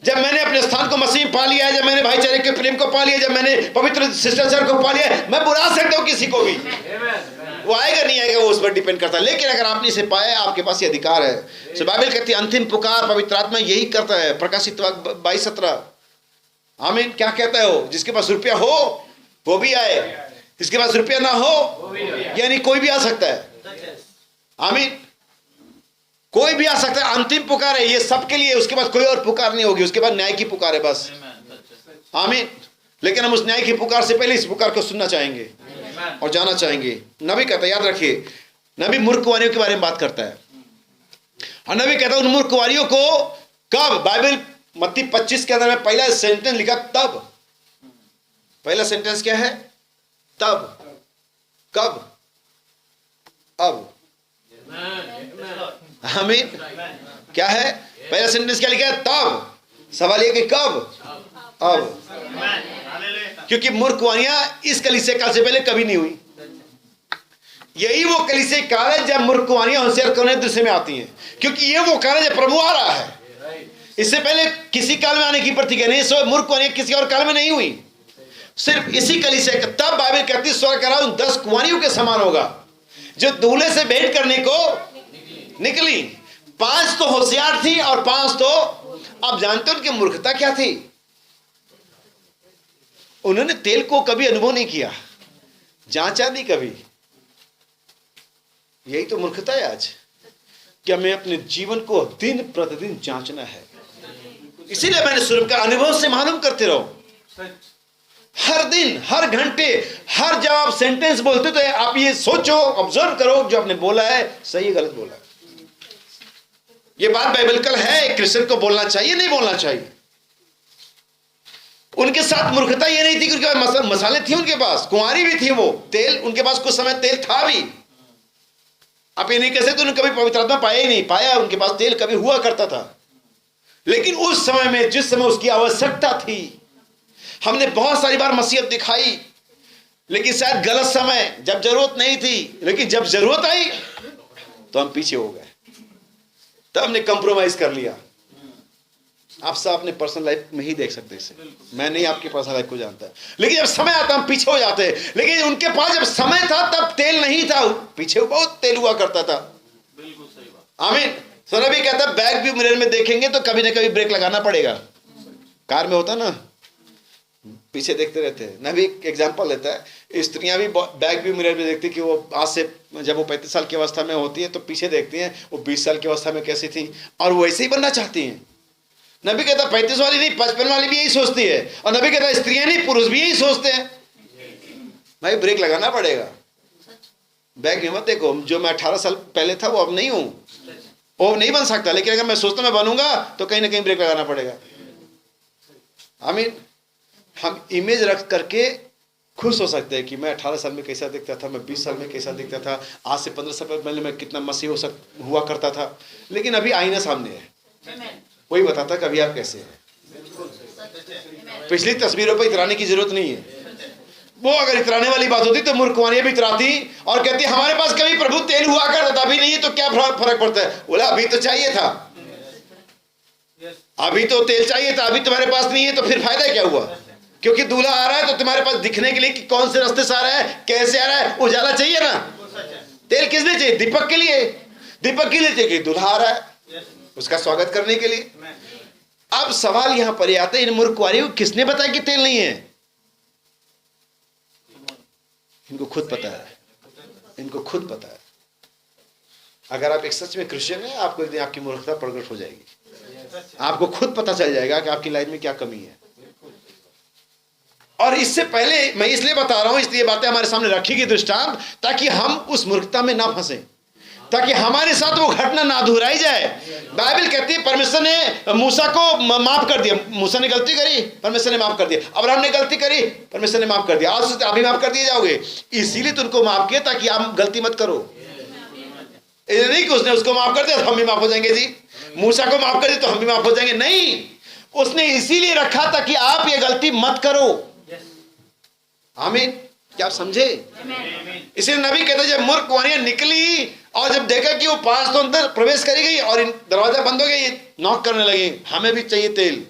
जब मैंने अपने स्थान को मसीह पा लिया है, जब मैंने भाईचारे के प्रेम को पा लिया, जब मैंने पवित्र शिष्टाचार को पा लिया, मैं बुला सकता हूं किसी को भी। वो आएगा नहीं आएगा वो उस पर डिपेंड करता है, लेकिन अगर आपने इसे पाया, आपके पास ये अधिकार है। सो बाइबल कहती है अंतिम पुकार पवित्र आत्मा यही करता है। प्रकाशित 22:17। आमीन। क्या कहता है वो? जिसके पास रुपया हो वो भी आए, जिसके पास रुपया ना हो, यानी कोई भी आ सकता है। आमीन। कोई भी आ सकता है। अंतिम पुकार है ये सबके लिए, उसके बाद कोई और पुकार नहीं होगी, उसके बाद न्याय की पुकार है बस। आमीन। लेकिन हम उस न्याय की पुकार से पहले इस पुकार को सुनना चाहेंगे और जाना चाहेंगे। नबी कहता है, याद रखिए, नबी मूर्ख कुंवारियों के बारे में बात करता है, और नबी कहता है उन मूर्ख कुंवारियों को कब? बाइबल मत्ती 25 के अंदर में पहला सेंटेंस लिखा तब। पहला सेंटेंस क्या है? तब। कब? अब। आमीन। क्या है? पहला सेंटेंस क्या लिखा है? तब। सवाल ये कि कब? अब। क्योंकि मूर्ख कुंवारियां इस कलीसिया काल से पहले कभी नहीं हुई। यही वो कलीसिया काल है जब मूर्ख कुंवारियां होशियार कन्याएं दृश्य में आती हैं, क्योंकि ये वो काल है जब प्रभु आ रहा है। इससे पहले किसी काल में आने की प्रतिज्ञा नहीं, सो मूर्ख कुंवारियां किसी और काल में नहीं हुई, सिर्फ इसी कलीसिया का। तब बाइबल कहती है स्वर्ग का राज उन 10 कुंवारियों के समान होगा जो दूल्हे से भेंट करने को निकली। 5 तो होशियार थी और 5 तो, आप जानते हो उनकी मूर्खता क्या थी? उन्होंने तेल को कभी अनुभव नहीं किया, जांचा नहीं कभी। यही तो मूर्खता है आज, कि हमें अपने जीवन को दिन प्रतिदिन जांचना है। इसीलिए मैंने शुरू का अनुभव से मालूम करते रहो, हर दिन, हर घंटे, हर जब आप सेंटेंस बोलते तो आप ये सोचो, ऑब्जर्व करो जो आपने बोला है सही गलत बोला है। ये बात बाइबलिकल है, क्रिश्चियन को बोलना चाहिए नहीं बोलना चाहिए। उनके साथ मूर्खता ये नहीं थी कि उनके पास मसाले थे, उनके पास कुंवारी भी थी, वो तेल उनके पास कुछ समय तेल था भी। आप ये नहीं कह सकते उन्होंने कभी पवित्र आत्मा पाया ही नहीं, पाया, उनके पास तेल कभी हुआ करता था। लेकिन उस समय में जिस समय उसकी आवश्यकता थी, हमने बहुत सारी बार मसीहत दिखाई, लेकिन शायद गलत समय, जब जरूरत नहीं थी, लेकिन जब जरूरत आई तो हम पीछे हो गए, तब हमने कंप्रोमाइज कर लिया। आप सब अपने पर्सनल लाइफ में ही देख सकते हैं इसे, मैं नहीं आपकी पर्सनल लाइफ को जानता, लेकिन जब समय आता हम पीछे हो जाते हैं। लेकिन उनके पास जब समय था तब तेल नहीं था, पीछे बहुत तेल हुआ करता था। बिल्कुल सही बात। आमीन। सोना भी कहता है बैक व्यू मिरर में देखेंगे तो कभी ना कभी ब्रेक लगाना पड़ेगा। कार में होता ना, पीछे देखते रहते हैं। नबी एग्जांपल लेता है, स्त्रियां भी बैक व्यू मिरर में देखती कि वो आज से जब वो 35 साल की अवस्था में होती है तो पीछे देखती हैं वो 20 साल की अवस्था में कैसी थी, और वो ऐसे ही बनना चाहती हैं। नबी कहता 35 वाली नहीं, 55 वाली भी यही सोचती है, और नबी कहता स्त्रियां नहीं पुरुष भी यही सोचते हैं। भाई ब्रेक लगाना पड़ेगा, बैक व्यू मत देखो। जो मैं 18 साल पहले था वो अब नहीं हूं, वो नहीं बन सकता, लेकिन अगर मैं सोचता मैं बनूंगा तो कहीं ना कहीं ब्रेक लगाना पड़ेगा। आमीन। हम इमेज रख करके खुश हो सकते हैं कि मैं 18 साल में कैसा दिखता था, मैं 20 साल में कैसा दिखता था, आज से 15 साल पहले मैं कितना मसीह हुआ करता था, लेकिन अभी आईना सामने है, वही बताता कभी आप कैसे हैं। पिछली तस्वीरों पर इतराने की जरूरत नहीं है। वो अगर इतराने वाली बात होती तो मूर्ख कुंवारियां भी इतराती और कहती हमारे पास कभी प्रभु तेल हुआ करता था, अभी नहीं है तो क्या फर्क पड़ता है। बोला अभी तो चाहिए था, अभी तो तेल चाहिए था, अभी तुम्हारे पास नहीं है तो फिर फायदा क्या हुआ? क्योंकि दूल्हा आ रहा है तो तुम्हारे पास दिखने के लिए कि कौन से रास्ते से आ रहा है, कैसे आ रहा है, उजाला चाहिए ना। तेल किसने चाहिए? दीपक के लिए, दीपक के लिए चाहिए, दूल्हा आ रहा है उसका स्वागत करने के लिए। अब सवाल यहां पर आते हैं, इन मूर्ख कुंवारियों को किसने बताया कि तेल नहीं है? इनको खुद पता है, इनको खुद पता है। अगर आप एक सच में क्रिश्चियन हैं, आपको एक दिन आपकी मूर्खता प्रकट हो जाएगी, आपको खुद पता चल जाएगा कि आपकी लाइफ में क्या कमी है। और इससे पहले मैं इसलिए बता रहा हूं, इसलिए बातें हमारे सामने रखी गई दृष्टांत, ताकि हम उस मूर्खता में ना फंसे, ताकि हमारे साथ वो घटना ना दोहराई जाए। बाइबल कहती है परमेश्वर ने मूसा को माफ कर दिया, मूसा ने गलती करी, परमेश्वर ने माफ कर दिया, अब्राहम ने गलती करी, परमेश्वर ने माफ कर दिया, आज अभी माफ कर दिए जाओगे। इसीलिए तो उनको माफ किया ताकि आप गलती मत करो। ये नहीं कि उसने उसको माफ कर दिया तो हम भी माफ हो जाएंगे जी, मूसा को माफ कर दिया तो हम भी माफ हो जाएंगे, नहीं, उसने इसीलिए रखा ताकि आप ये गलती मत करो। आमीन। क्या आप समझे? इसलिए नबी कहते जब मूर्ख कुंवारियां निकली और जब देखा कि वो 5 तो अंदर प्रवेश करी गई और दरवाजा बंद हो गया, ये नॉक करने लगे, हमें भी चाहिए तेल।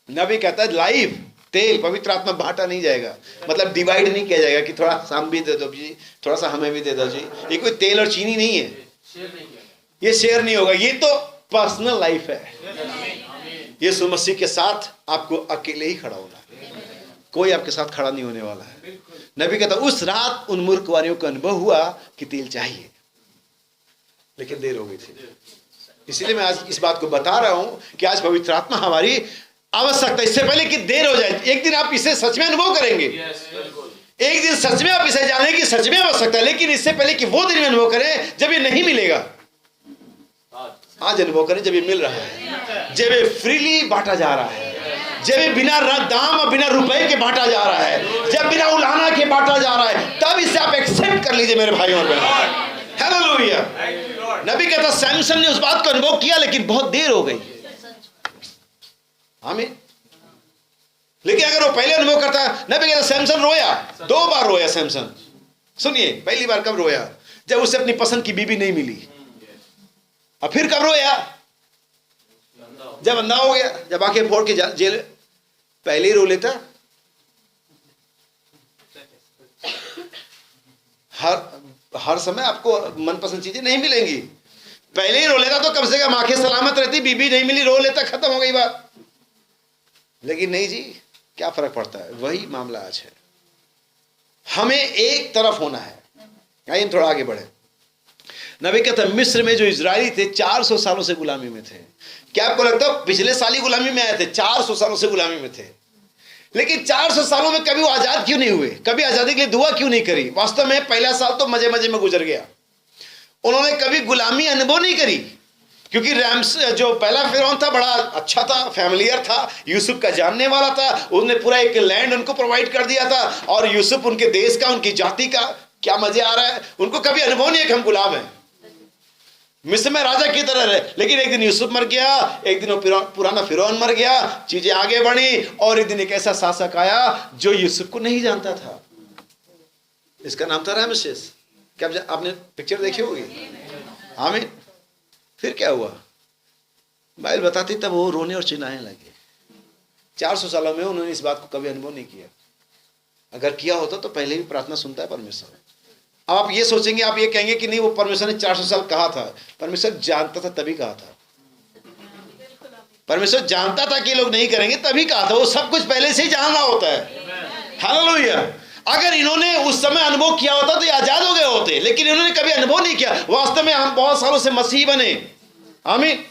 नबी कहता है लाइव तेल पवित्र आत्मा बांटा नहीं जाएगा, मतलब डिवाइड नहीं किया जाएगा कि थोड़ा सा हम भी दे दो जी, थोड़ा सा हमें भी दे दो जी। ये कोई तेल और चीनी नहीं है, ये शेयर नहीं होगा, ये तो पर्सनल लाइफ है। यीशु मसीह के साथ आपको अकेले ही खड़ा होना है, कोई आपके साथ खड़ा नहीं होने वाला है। नबी कहता उस रात उन मूर्ख कुंवारियों को अनुभव हुआ कि तेल चाहिए, लेकिन देर हो गई थी। इसलिए मैं आज इस बात को बता रहा हूं कि आज पवित्र आत्मा हमारी आवश्यकता, इससे पहले कि देर हो जाए। एक दिन आप इसे सच में अनुभव करेंगे, एक दिन सच में आप इसे जाने की सच में आवश्यकता है, लेकिन इससे पहले कि वो दिन में अनुभव करें जब ये नहीं मिलेगा। आज अनुभव करें जब ये मिल रहा है, जब ये फ्रीली बांटा जा रहा है, जब ये बिना दाम और बिना रुपए के बांटा जा रहा है, जब बिना उलाहना के बांटा जा रहा है, तब इसे आप एक्सेप्ट कर लीजिए मेरे भाई और बहन। हालेलुया। नबी कहता सैमसन ने उस बात को अनुभव किया लेकिन बहुत देर हो गई। आमीन। लेकिन अगर वो पहले अनुभव करता, नबी कहता सैमसन रोया, 2 बार रोया सैमसन। सुनिए पहली बार कब रोया? जब उसे अपनी पसंद की बीबी नहीं मिली। अब फिर कब रोया? जब अंधा हो गया, जब आंखें फोड़ के जेल, पहले ही रो लेता। हर समय आपको मनपसंद चीजें नहीं मिलेंगी, पहले ही रो लेता तो कम से कम आंखें सलामत रहती। बीबी नहीं मिली, रो लेता, खत्म हो गई बात। लेकिन नहीं जी, क्या फर्क पड़ता है? वही मामला आज है। हमें एक तरफ होना है। आइए थोड़ा आगे बढ़े। नबी कहता है मिस्र में जो इजरायली थे 400 सालों से गुलामी में थे। क्या आपको लगता है पिछले साल ही गुलामी में आए थे? 400 सालों से गुलामी में थे। लेकिन 400 सालों में कभी वो आजाद क्यों नहीं हुए? कभी आजादी के लिए दुआ क्यों नहीं करी? वास्तव में पहला साल तो मजे मजे में गुजर गया। उन्होंने कभी गुलामी अनुभव नहीं करी, क्योंकि रैम्स जो पहला फिरौन था बड़ा अच्छा था, फैमिलियर था, यूसुफ का जानने वाला था। उसने पूरा एक लैंड उनको प्रोवाइड कर दिया था, और यूसुफ उनके देश का, उनकी जाति का। क्या मजे आ रहा है? उनको कभी अनुभव नहीं है कि हम गुलाम हैं, मिस्र में राजा की तरह रहे। लेकिन एक दिन यूसुफ मर गया, एक दिन वो पुराना फिरौन मर गया, चीजें आगे बढ़ी, और एक दिन एक ऐसा शासक आया जो यूसुफ को नहीं जानता था। इसका नाम था रामसेस। क्या आपने पिक्चर देखी होगी? आमीन। फिर क्या हुआ? बाइबल बताती तब वो रोने और चिल्लाने लगे। 400 सालों में उन्होंने इस बात को कभी अनुभव नहीं किया। अगर किया होता तो पहले भी प्रार्थना सुनता है परमेश्वर। अब आप ये सोचेंगे, आप ये कहेंगे कि नहीं वो परमेश्वर ने 400 साल कहा था। परमेश्वर जानता था तभी कहा था। परमेश्वर जानता था कि लोग नहीं करेंगे तभी कहा था। वो सब कुछ पहले से ही जान रहा होता है। हालेलुया। अगर इन्होंने उस समय अनुभव किया होता तो ये आजाद हो गए होते, लेकिन इन्होंने कभी अनुभव नहीं किया। वास्तव में हम बहुत सालों से मसीह बने, आमीन,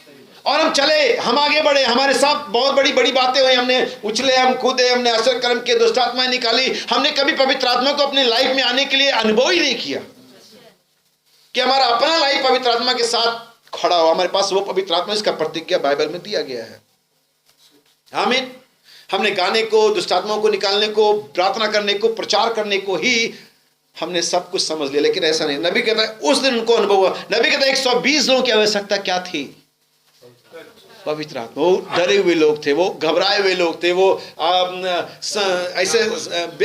और हम चले, हम आगे बढ़े, हमारे साथ बहुत बड़ी बड़ी बातें हुई, हमने उछले, हम कूदे, हमने आश्चर्य कर्म के, दुष्ट आत्माएं निकाली। हमने कभी पवित्र आत्मा को अपने लाइफ में आने के लिए अनुभव ही नहीं किया कि हमारा अपना लाइफ पवित्र आत्मा के साथ खड़ा हो। हमारे पास वो पवित्र आत्मा, इसका प्रतिज्ञा बाइबल में दिया गया है। आमीन। हमने गाने को, दुष्ट आत्माओं को निकालने को, प्रार्थना करने को, प्रचार करने को ही हमने सब कुछ समझ लिया, लेकिन ऐसा नहीं। नबी कहता है उस दिन उनको अनुभव हुआ। नबी कहता है 120 लोगों की आवश्यकता क्या थी? पवित्र आत्मा। वो डरे हुए लोग थे, वो घबराए हुए लोग थे, वो ऐसे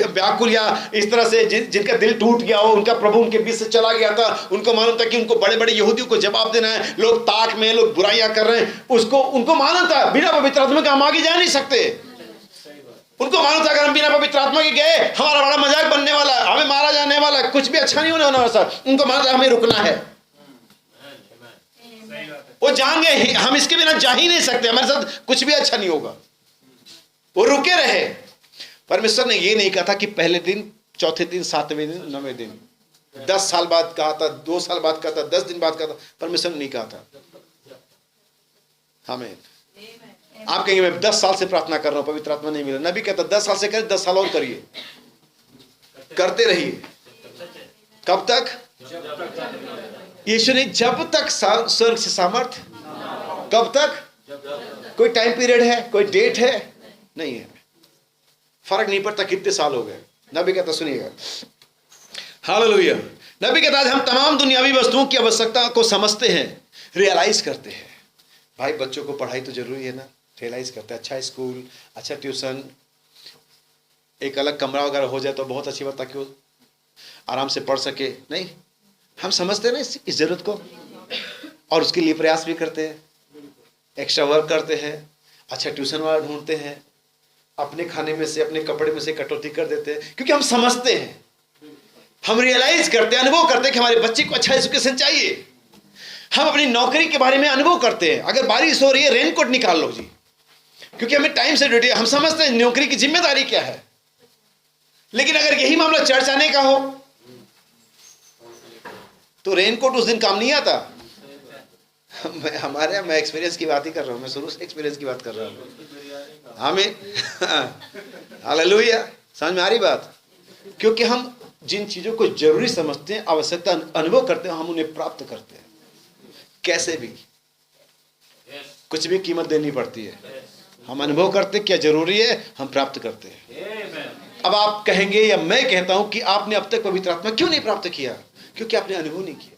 व्याकुल या इस तरह से जिनका दिल टूट गया हो, उनका प्रभु उनके बीच से चला गया था। उनको मालूम था कि उनको बड़े बड़े यहूदियों को जवाब देना है, लोग ताक में, लोग बुराइयां कर रहे हैं। उनको मालूम था बिना पवित्र आत्मा के हम आगे जा नहीं सकते। उनको मालूम था अगर हम बिना पवित्र आत्मा के गए हमारा बड़ा मजाक बनने वाला है, हमें मारा जाने वाला है, कुछ भी अच्छा नहीं होने वाला सर। उनको मालूम था हमें रुकना है। वो जान गए हम इसके बिना जा ही नहीं सकते, हमारे साथ कुछ भी अच्छा नहीं होगा। वो रुके रहे। परमेश्वर ने ये नहीं कहा था कि पहले दिन, चौथे दिन, 7वें दिन, 9वें दिन, 10 साल बाद कहा था, 2 साल बाद कहा था, 10 दिन बाद कहा था। परमेश्वर ने नहीं कहा था। हमें आप कहेंगे मैं 10 साल से प्रार्थना कर रहा हूं, पवित्र आत्मा नहीं मिला। नबी कहता 10 साल से करें, 10 साल और करिए, करते रहिए। कब तक? यीशु ने जब तक स्वर्ग से सामर्थ। कब तक? कोई टाइम पीरियड है, कोई डेट है? नहीं है। फर्क नहीं पड़ता कितने साल हो गए। नबी कहता सुनिएगा, हालेलुया। नबी कहता आज हम तमाम दुनियावी वस्तुओं की आवश्यकता को समझते हैं, रियलाइज करते हैं। भाई बच्चों को पढ़ाई तो जरूरी है ना, रियलाइज करते हैं। अच्छा स्कूल, अच्छा ट्यूशन, एक अलग कमरा वगैरह हो जाए तो बहुत अच्छी बात, ताकि वो आराम से पढ़ सके। नहीं, हम समझते हैं ना इस जरूरत को, और उसके लिए प्रयास भी करते हैं, एक्स्ट्रा वर्क करते हैं, अच्छा ट्यूशन वाला ढूंढते हैं, अपने खाने में से, अपने कपड़े में से कटौती कर देते हैं, क्योंकि हम समझते हैं, हम रियलाइज करते हैं, अनुभव करते हैं कि हमारे बच्चे को अच्छा एजुकेशन चाहिए। हम अपनी नौकरी के बारे में अनुभव करते हैं। अगर बारिश हो रही है, रेनकोट निकाल लो जी, क्योंकि हमें टाइम से ड्यूटी। हम समझते हैं नौकरी की जिम्मेदारी क्या है। लेकिन अगर यही मामला चर्च आने का हो तो रेनकोट उस दिन काम नहीं आता। मैं एक्सपीरियंस की बात ही कर रहा हूं, मैं शुरू से एक्सपीरियंस की बात कर रहा हूं। आमीन, हालेलुया। समझ में आ रही बात? क्योंकि हम जिन चीजों को जरूरी समझते हैं, आवश्यकता अनुभव करते हैं, हम उन्हें प्राप्त करते हैं। कैसे भी, कुछ भी कीमत देनी पड़ती है। हम अनुभव करते क्या जरूरी है, हम प्राप्त करते हैं। अब आप कहेंगे या मैं कहता हूं कि आपने अब तक पवित्र आत्मा क्यों नहीं प्राप्त किया? क्योंकि आपने अनुभव नहीं किया,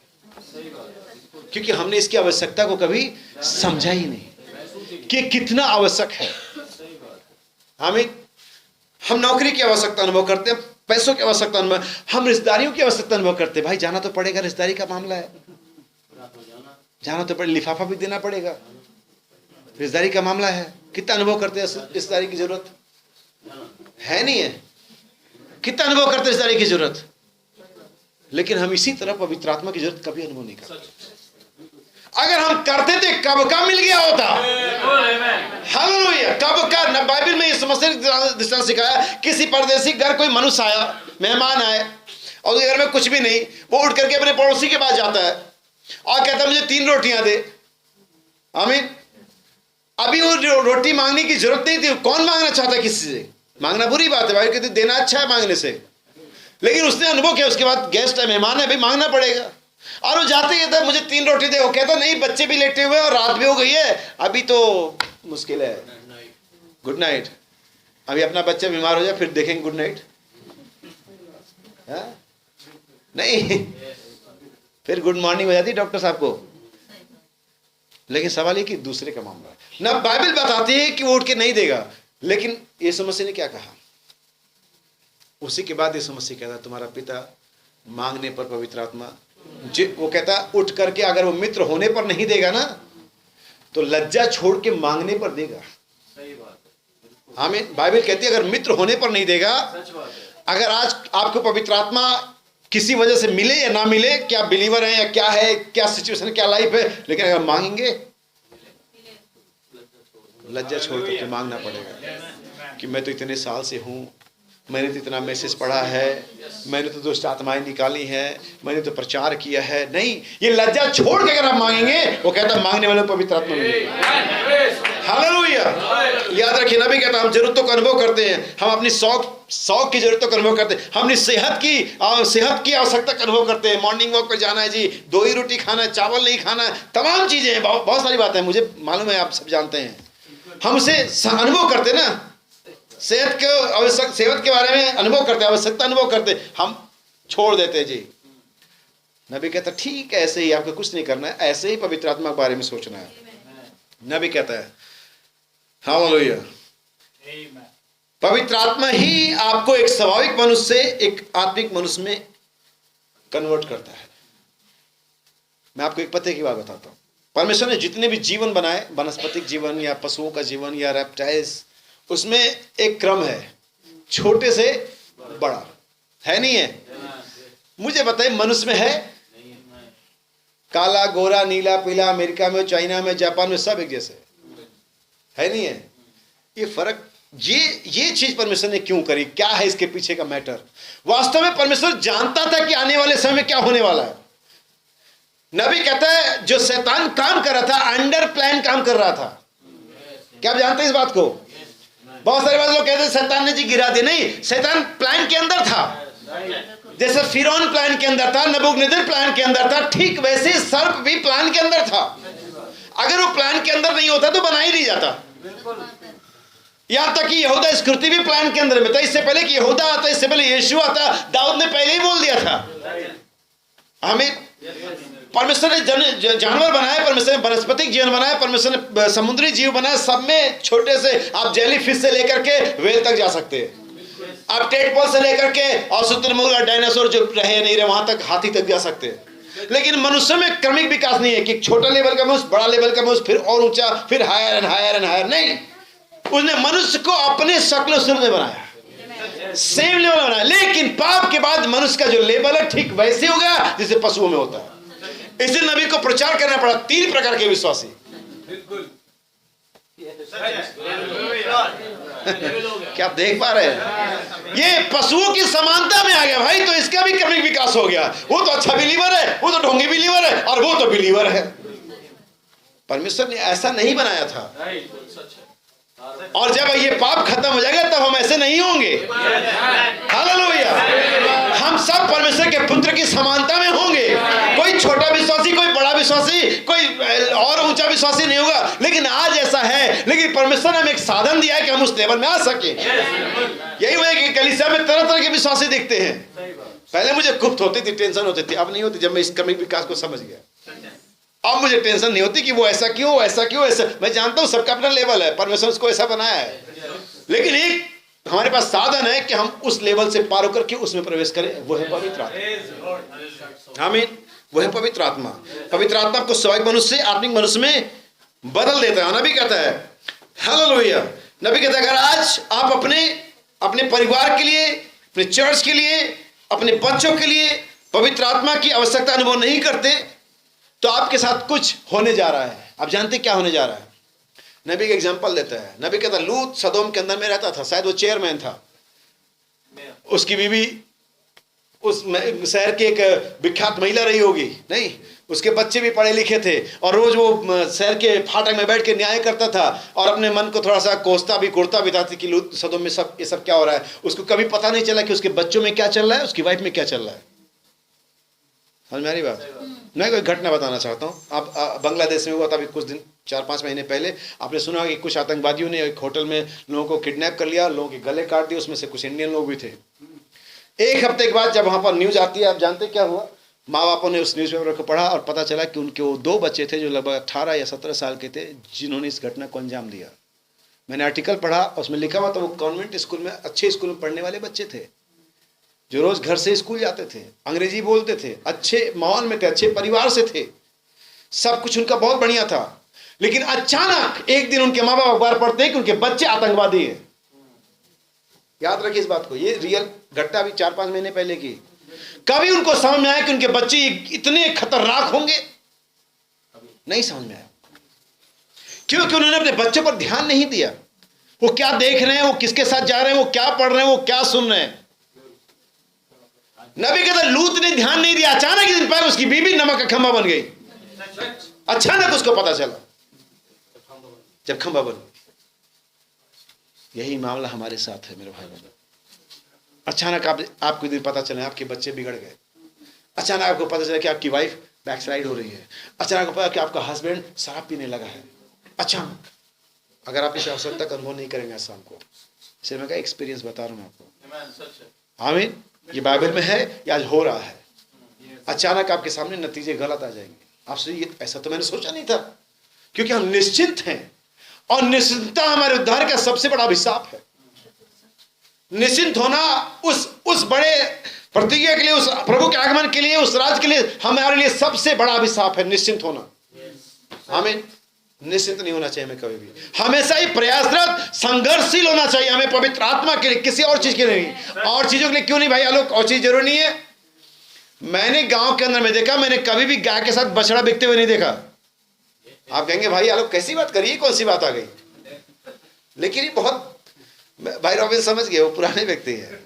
क्योंकि हमने इसकी आवश्यकता को कभी समझा ही नहीं कि कितना आवश्यक है। हम नौकरी की आवश्यकता अनुभव करते हैं, पैसों की आवश्यकता अनुभव, हम रिश्तेदारियों की आवश्यकता अनुभव करते हैं। भाई जाना तो पड़ेगा, रिश्तेदारी का मामला है, जाना तो पड़ेगा, लिफाफा भी देना पड़ेगा, रिश्तेदारी का मामला है। कितना अनुभव करते हैं रिश्तेदारी की जरूरत है, नहीं है? कितना अनुभव करते हैं रिश्तेदारी की जरूरत, लेकिन हम इसी तरह पवित्र आत्मा की जरूरत कभी अनुभव नहीं करते। अगर हम करते थे कब का मिल गया होता। हालेलुया। कब का न बाइबल में इस समस्या दृष्टांत सिखाया। किसी परदेसी घर कोई मनुष्य आया, मेहमान आए, और घर में कुछ भी नहीं, वो उठ करके अपने पड़ोसी के पास जाता है और कहता है मुझे 3 रोटियां दे। आमीन। अभी वो रोटी मांगने की जरूरत नहीं थी। कौन मांगना चाहता किसी से? मांगना बुरी बात है भाई, कहते देना अच्छा है मांगने से, लेकिन उसने अनुभव किया। उसके बाद गेस्ट है, मेहमान है, भाई मांगना पड़ेगा। और वो जाते ही था मुझे 3 रोटी दे। वो कहता नहीं, बच्चे भी लेटे हुए और रात भी हो गई है, अभी तो मुश्किल है, गुड नाइट। अभी अपना बच्चा बीमार हो जाए फिर देखेंगे गुड नाइट, नहीं, फिर गुड मॉर्निंग हो जाती डॉक्टर साहब को। लेकिन सवाल ये कि दूसरे का मामला है ना। बाइबल बताती है कि वो उठ के नहीं देगा, लेकिन यीशु मसीह ने क्या कहा? उसी के बाद यीशु मसीह कहता तुम्हारा पिता मांगने पर पवित्र आत्मा, वो कहता उठ करके अगर वो मित्र होने पर नहीं देगा ना, तो लज्जा छोड़ के मांगने पर देगा। हमें बाइबल कहती है अगर मित्र होने पर नहीं देगा, अगर आज आपको पवित्र आत्मा किसी वजह से मिले या ना मिले, क्या बिलीवर है या क्या है, क्या सिचुएशन, क्या लाइफ है, लेकिन अगर मांगेंगे लज्जा छोड़ करके मांगना पड़ेगा कि मैं तो इतने साल से हूं, मैंने तो इतना मैसेज पढ़ा है, मैंने तो दुष्ट आत्माएं निकाली हैं, मैंने तो प्रचार किया है। नहीं, ये लज्जा छोड़ के अगर आप मांगेंगे, वो कहता मांगने वाले पवित्र आत्मा मिलेगी। हालेलुया। याद रखिए, नबी कहता हम जरूरतों का अनुभव करते हैं, हम अपनी शौक की जरूरतों का अनुभव करते हैं, हम अपनी सेहत की आवश्यकता का अनुभव करते हैं। मॉर्निंग वॉक पर जाना है जी, 2 ही रोटी खाना है, चावल नहीं खाना है, तमाम चीजें हैं, बहुत सारी बातें हैं, मुझे मालूम है, आप सब जानते हैं। हम उसे अनुभव करते ना, सेहत के बारे में अनुभव करते, आवश्यकता अनुभव करते, हम छोड़ देते जी। नबी कहता ठीक है, ऐसे ही आपको कुछ नहीं करना है, ऐसे ही पवित्र आत्मा के बारे में सोचना है। नबी कहता है हालेलुया, पवित्र आत्मा ही आपको एक स्वाभाविक मनुष्य से एक आत्मिक मनुष्य में कन्वर्ट करता है। मैं आपको एक पते की बात बताता हूं। परमेश्वर ने जितने भी जीवन बनाए, वनस्पतिक जीवन या पशुओं का जीवन या रेप्टाइल्स, उसमें एक क्रम है, छोटे से बड़ा है, नहीं है? मुझे बताइए मनुष्य में है? काला, गोरा, नीला, पीला, अमेरिका में, चाइना में, जापान में सब एक जैसे है, नहीं है? ये फर्क, ये चीज परमेश्वर ने क्यों करी? क्या है इसके पीछे का मैटर? वास्तव में परमेश्वर जानता था कि आने वाले समय में क्या होने वाला है। नबी कहता है जो शैतान काम कर रहा था, अंडर प्लान काम कर रहा था। क्या आप जानते हैं इस बात को? बहुत सारे लोग कहते हैं शैतान ने जी गिरा दिया। नहीं, शैतान प्लान के अंदर था। जैसे फिरौन प्लान के अंदर था, नबूकदनेस्सर प्लान के अंदर था, ठीक वैसे सर्प भी प्लान के अंदर था। अगर वो प्लान के अंदर नहीं होता तो बना ही नहीं जाता। यहां तक कि यहूदा इस्करियोती भी प्लान के अंदर में था। इससे पहले कि यहूदा आता, इससे पहले यीशु आता, दाऊद ने पहले ही बोल दिया था। हमें परमेश्वर ने जानवर बनाया, परमेश्वर ने वनस्पतिक जीवन बनाया, परमेश्वर ने समुद्री जीव बनाया। सब में छोटे से आप जेली फिश से लेकर के वेल तक जा सकते हैं, आप टेडपोल से लेकर के और शुतुरमुर्ग और डायनासोर जो रहे नहीं रहे वहां तक, हाथी तक जा सकते हैं। लेकिन मनुष्य में क्रमिक विकास नहीं है कि छोटा लेवल का मनुष्य, बड़ा लेवल का मनुष्य, फिर और ऊंचा, फिर higher and higher and higher. नहीं, उसने मनुष्य को अपने शक्ल सूरत में बनाया, सेम लेवल बनाया। लेकिन पाप के बाद मनुष्य का जो लेवल है ठीक वैसे हो गया जैसे पशुओं में होता है। इसलिए नबी को प्रचार करना पड़ा 3 प्रकार के विश्वासी। क्या आप देख पा रहे हैं? ये पशुओं की समानता में आ गया भाई, तो इसका भी क्रमिक विकास हो गया। वो तो अच्छा बिलीवर है, वो तो ढोंगी बिलीवर है, और वो तो बिलीवर है। परमेश्वर ने ऐसा नहीं बनाया था। और जब ये पाप खत्म हो जाएगा तब हम ऐसे नहीं होंगे। हालेलुया। हम सब परमेश्वर के पुत्र की समानता में होंगे। कोई छोटा विश्वासी, कोई बड़ा विश्वासी, कोई और ऊंचा विश्वासी नहीं होगा। लेकिन आज ऐसा है, लेकिन परमेश्वर ने हमें एक साधन दिया है कि हम उस लेवल में आ सके। यही वजह कि कलीसिया में तरह तरह के विश्वासी दिखते हैं। पहले मुझे गुप्त होती थी, टेंशन होती थी, अब नहीं होती। जब मैं इस क्रमिक विकास को समझ गया, अब मुझे टेंशन नहीं होती कि वो ऐसा क्यों, ऐसा क्यों, ऐसा। मैं जानता हूं सबका अपना लेवल है, परमेश्वर उसको ऐसा बनाया है। लेकिन एक हमारे पास साधन है कि हम उस लेवल से पार होकर के उसमें प्रवेश करें, वो है पवित्र आत्मा। आमीन। वो है पवित्र आत्मा। पवित्र आत्मा को स्वाभाविक मनुष्य से आत्मिक मनुष्य में बदल देता है। नबी कहता है, हालेलुया, नबी कहता है अगर आज आप अपने परिवार के लिए, अपने चर्च के लिए, अपने बच्चों के लिए पवित्र आत्मा की आवश्यकता अनुभव नहीं करते तो आपके साथ कुछ होने जा रहा है। आप जानते क्या होने जा रहा है? नबी का एग्जांपल देता है। नबी कहता है लूत सदोम के अंदर में रहता था, शायद वो चेयरमैन था, उसकी बीवी उस शहर की एक विख्यात महिला रही होगी, नहीं, उसके बच्चे भी पढ़े लिखे थे और रोज वो शहर के फाटक में बैठ के न्याय करता था और अपने मन को थोड़ा सा कोसता भी कुड़ता भी था कि लूत सदोम में ये सब क्या हो रहा है। उसको कभी पता नहीं चला कि उसके बच्चों में क्या चल रहा है, उसकी वाइफ में क्या चल रहा है। समझ में आ रही बात? मैं कोई घटना बताना चाहता हूँ। आप बांग्लादेश में हुआ था अभी कुछ दिन, 4-5 महीने पहले। आपने सुना कि कुछ आतंकवादियों ने एक होटल में लोगों को किडनैप कर लिया, लोगों के गले काट दिए, उसमें से कुछ इंडियन लोग भी थे। एक हफ्ते के बाद जब वहां पर न्यूज आती है, आप जानते क्या हुआ? माँ बापों ने उस न्यूज़पेपर को पढ़ा और पता चला कि उनके वो 2 बच्चे थे जो लगभग 18 या 17 साल के थे, जिन्होंने इस घटना को अंजाम दिया। मैंने आर्टिकल पढ़ा, उसमें लिखा हुआ था वो कॉन्वेंट स्कूल में, अच्छे स्कूल में पढ़ने वाले बच्चे थे जो रोज घर से स्कूल जाते थे, अंग्रेजी बोलते थे, अच्छे माहौल में थे, अच्छे परिवार से थे, सब कुछ उनका बहुत बढ़िया था। लेकिन अचानक एक दिन उनके माँ बाप अखबार पढ़ते हैं कि उनके बच्चे आतंकवादी हैं। याद रखिए इस बात को, ये रियल घटना अभी 4-5 महीने पहले की। कभी उनको समझ में आया कि उनके बच्चे इतने खतरनाक होंगे? नहीं समझ में आया, क्योंकि उन्होंने अपने बच्चों पर ध्यान नहीं दिया। वो क्या देख रहे हैं, वो किसके साथ जा रहे हैं, वो क्या पढ़ रहे हैं, वो क्या सुन रहे हैं। नबी कहता लूत ने ध्यान नहीं दिया, अचानक एक दिन पहले उसकी बीवी नमक का खंभा बन गई। अचानक उसको पता चला जब खंभा बन गई। यही मामला हमारे साथ है मेरे भाई बहनों। अचानक आपको दिन पता चला आपके बच्चे बिगड़ गए, अचानक आपको पता चला कि आपकी वाइफ बैकस्लाइड हो रही है, अचानक पता कि आपका हस्बैंड शराब पीने लगा है। अचानक अगर आप इस आवश्यकता का अनुभव नहीं करेंगे शाम को, सिर्फ मैं का एक्सपीरियंस बता रहा हूँ आपको। आमीन। ये बाइबल में है, ये आज हो रहा है। अचानक आपके सामने नतीजे गलत आ जाएंगे। आपसे ये ऐसा तो मैंने सोचा नहीं था, क्योंकि हम निश्चिंत हैं और निश्चिंतता हमारे उद्धार का सबसे बड़ा अभिशाप है। निश्चिंत होना उस बड़े प्रतिज्ञा के लिए, उस प्रभु के आगमन के लिए, उस राज के लिए हमारे लिए सबसे बड़ा अभिशाप है निश्चिंत होना। आमीन। निश्चिंत नहीं होना चाहिए हमें कभी भी, हमेशा ही प्रयासरत संघर्षशील होना चाहिए हमें पवित्र आत्मा के लिए, किसी और चीज के लिए नहीं। और चीजों के लिए क्यों नहीं भाई आलोक, और चीज जरूरी नहीं है। मैंने गांव के अंदर में देखा, मैंने कभी भी गाय के साथ बछड़ा बिकते हुए नहीं देखा। आप कहेंगे भाई आलोक कैसी बात करिए, कौन सी बात आ गई, लेकिन ये बहुत भाई रॉबिन समझ गए, वो पुराने व्यक्ति है।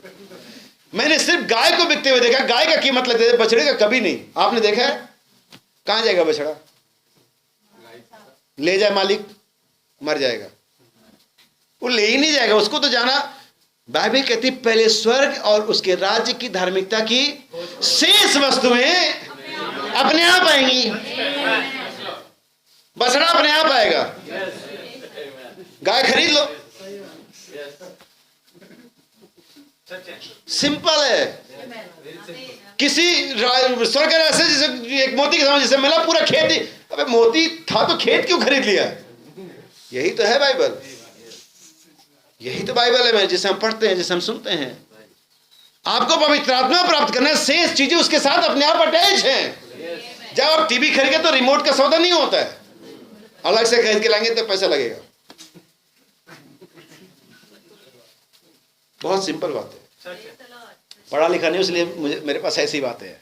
मैंने सिर्फ गाय को बिकते हुए देखा, गाय का कीमत लगते थे, बछड़े का कभी नहीं। आपने देखा है? कहां जाएगा बछड़ा? ले जाए मालिक, मर जाएगा, वो ले ही नहीं जाएगा, उसको तो जाना। बाइबल कहती पहले स्वर्ग और उसके राज्य की धार्मिकता की शेष वस्तुएं अपने आप आएंगी। बछड़ा अपने आप आएगा, गाय खरीद लो, सिंपल है। किसी स्वर्ग ऐसे जैसे एक मोती के समान जैसे मिला पूरा खेत ही, अबे मोती था तो खेत क्यों खरीद लिया? यही तो है बाइबल, यही तो बाइबल है जिसे हम पढ़ते हैं, जिसे हम सुनते हैं। आपको पवित्र आत्मा प्राप्त करना है, शेष चीजें उसके साथ अपने आप अटैच हैं। जब आप टीवी खरीदे तो रिमोट का सौदा नहीं होता है, अलग से खरीद के लाएंगे तो पैसा लगेगा। बहुत सिंपल बात है, पढ़ा लिखा नहीं इसलिए मेरे पास ऐसी बातें है,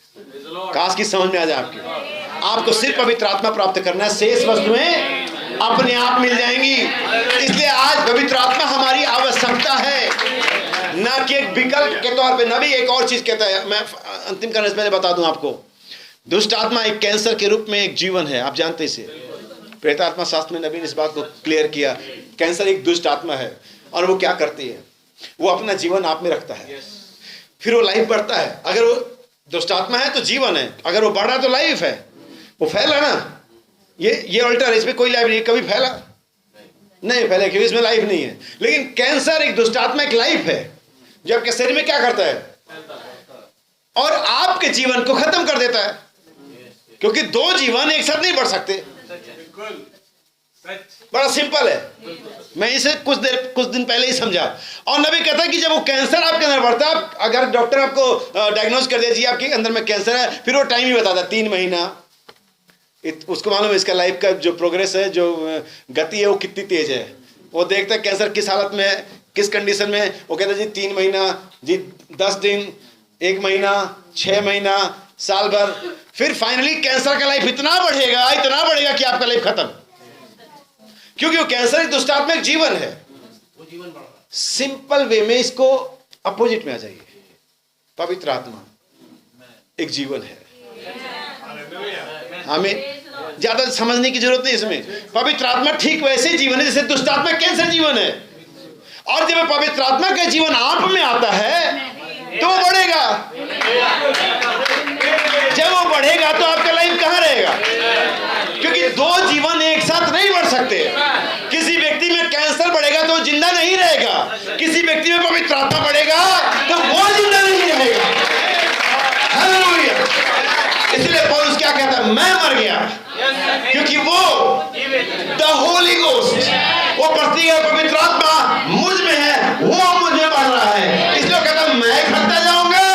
काश की समझ में आ जाए आपकी। आपको सिर्फ पवित्र आत्मा प्राप्त करना है, शेष वस्तुएं अपने आप मिल जाएंगी। इसलिए आज पवित्र आत्मा हमारी आवश्यकता है, न कि एक विकल्प के तौर पे। नबी एक और चीज कहता है, मैं अंतिम करने से पहले बता दूं आपको, दुष्ट आत्मा एक कैंसर के रूप में एक जीवन है, आप जानते इसे। प्रेत आत्मा शास्त्र में नबी ने इस बात को क्लियर किया। कैंसर एक दुष्ट आत्मा है और वो क्या करती है, वो अपना जीवन आप में रखता है, फिर वो लाइफ बढ़ता है। अगर वो दुष्ट आत्मा है तो जीवन है, अगर वो बढ़ा तो लाइफ है। वो फैला ना, ये अल्टर है, इसमें कोई लाइफ नहीं, कभी फैला नहीं फैला क्योंकि इसमें लाइफ नहीं है। लेकिन कैंसर एक दुष्ट आत्मा एक लाइफ है, जो आपके शरीर में क्या करता है और आपके जीवन को खत्म कर देता है, क्योंकि 2 जीवन एक साथ नहीं बढ़ सकते। बड़ा सिंपल है। मैं इसे कुछ दिन पहले ही समझा। और नबी कहता है कि जब वो कैंसर आपके अंदर बढ़ता है, अगर डॉक्टर आपको डायग्नोज कर दीजिए आपके अंदर में कैंसर है, फिर वो टाइम ही बताता है 3 महीना। उसको मालूम है इसका लाइफ का जो प्रोग्रेस है, जो गति है वो कितनी तेज है। वो देखता है कैंसर किस हालत में है, किस कंडीशन में है। वो कहता है जी 3 महीना, जी 10 दिन, 1 महीना, 6 महीना, साल भर, फिर फाइनली कैंसर का लाइफ इतना बढ़ेगा कि आपका लाइफ खत्म। क्योंकि वो कैंसर एक दुष्टात्मिक जीवन है। सिंपल वे में इसको अपोजिट में आ जाइए। पवित्र आत्मा एक जीवन है। हमें ज्यादा समझने की जरूरत नहीं इसमें। पवित्र आत्मा ठीक वैसे जीवन है जैसे दुष्टात्मा कैंसर जीवन है। और जब पवित्र आत्मा का जीवन आप में आता है तो वो बढ़ेगा। जब वो बढ़ेगा तो आपका लाइफ कहां रहेगा? क्योंकि 2 जीवन एक साथ नहीं बढ़ सकते। किसी व्यक्ति में कैंसर बढ़ेगा तो जिंदा नहीं रहेगा, किसी व्यक्ति में पवित्र आत्मा बढ़ेगा तो वो जिंदा नहीं रहेगा। हालेलुया। इसलिए पौलुस क्या कहता है? मैं मर गया, क्योंकि वो द होली गोस्ट, वो बढ़ती है, पवित्र आत्मा मुझ में है, वो मुझ में बढ़ रहा है। इसलिए कहता है मैं घटता जाऊंगा,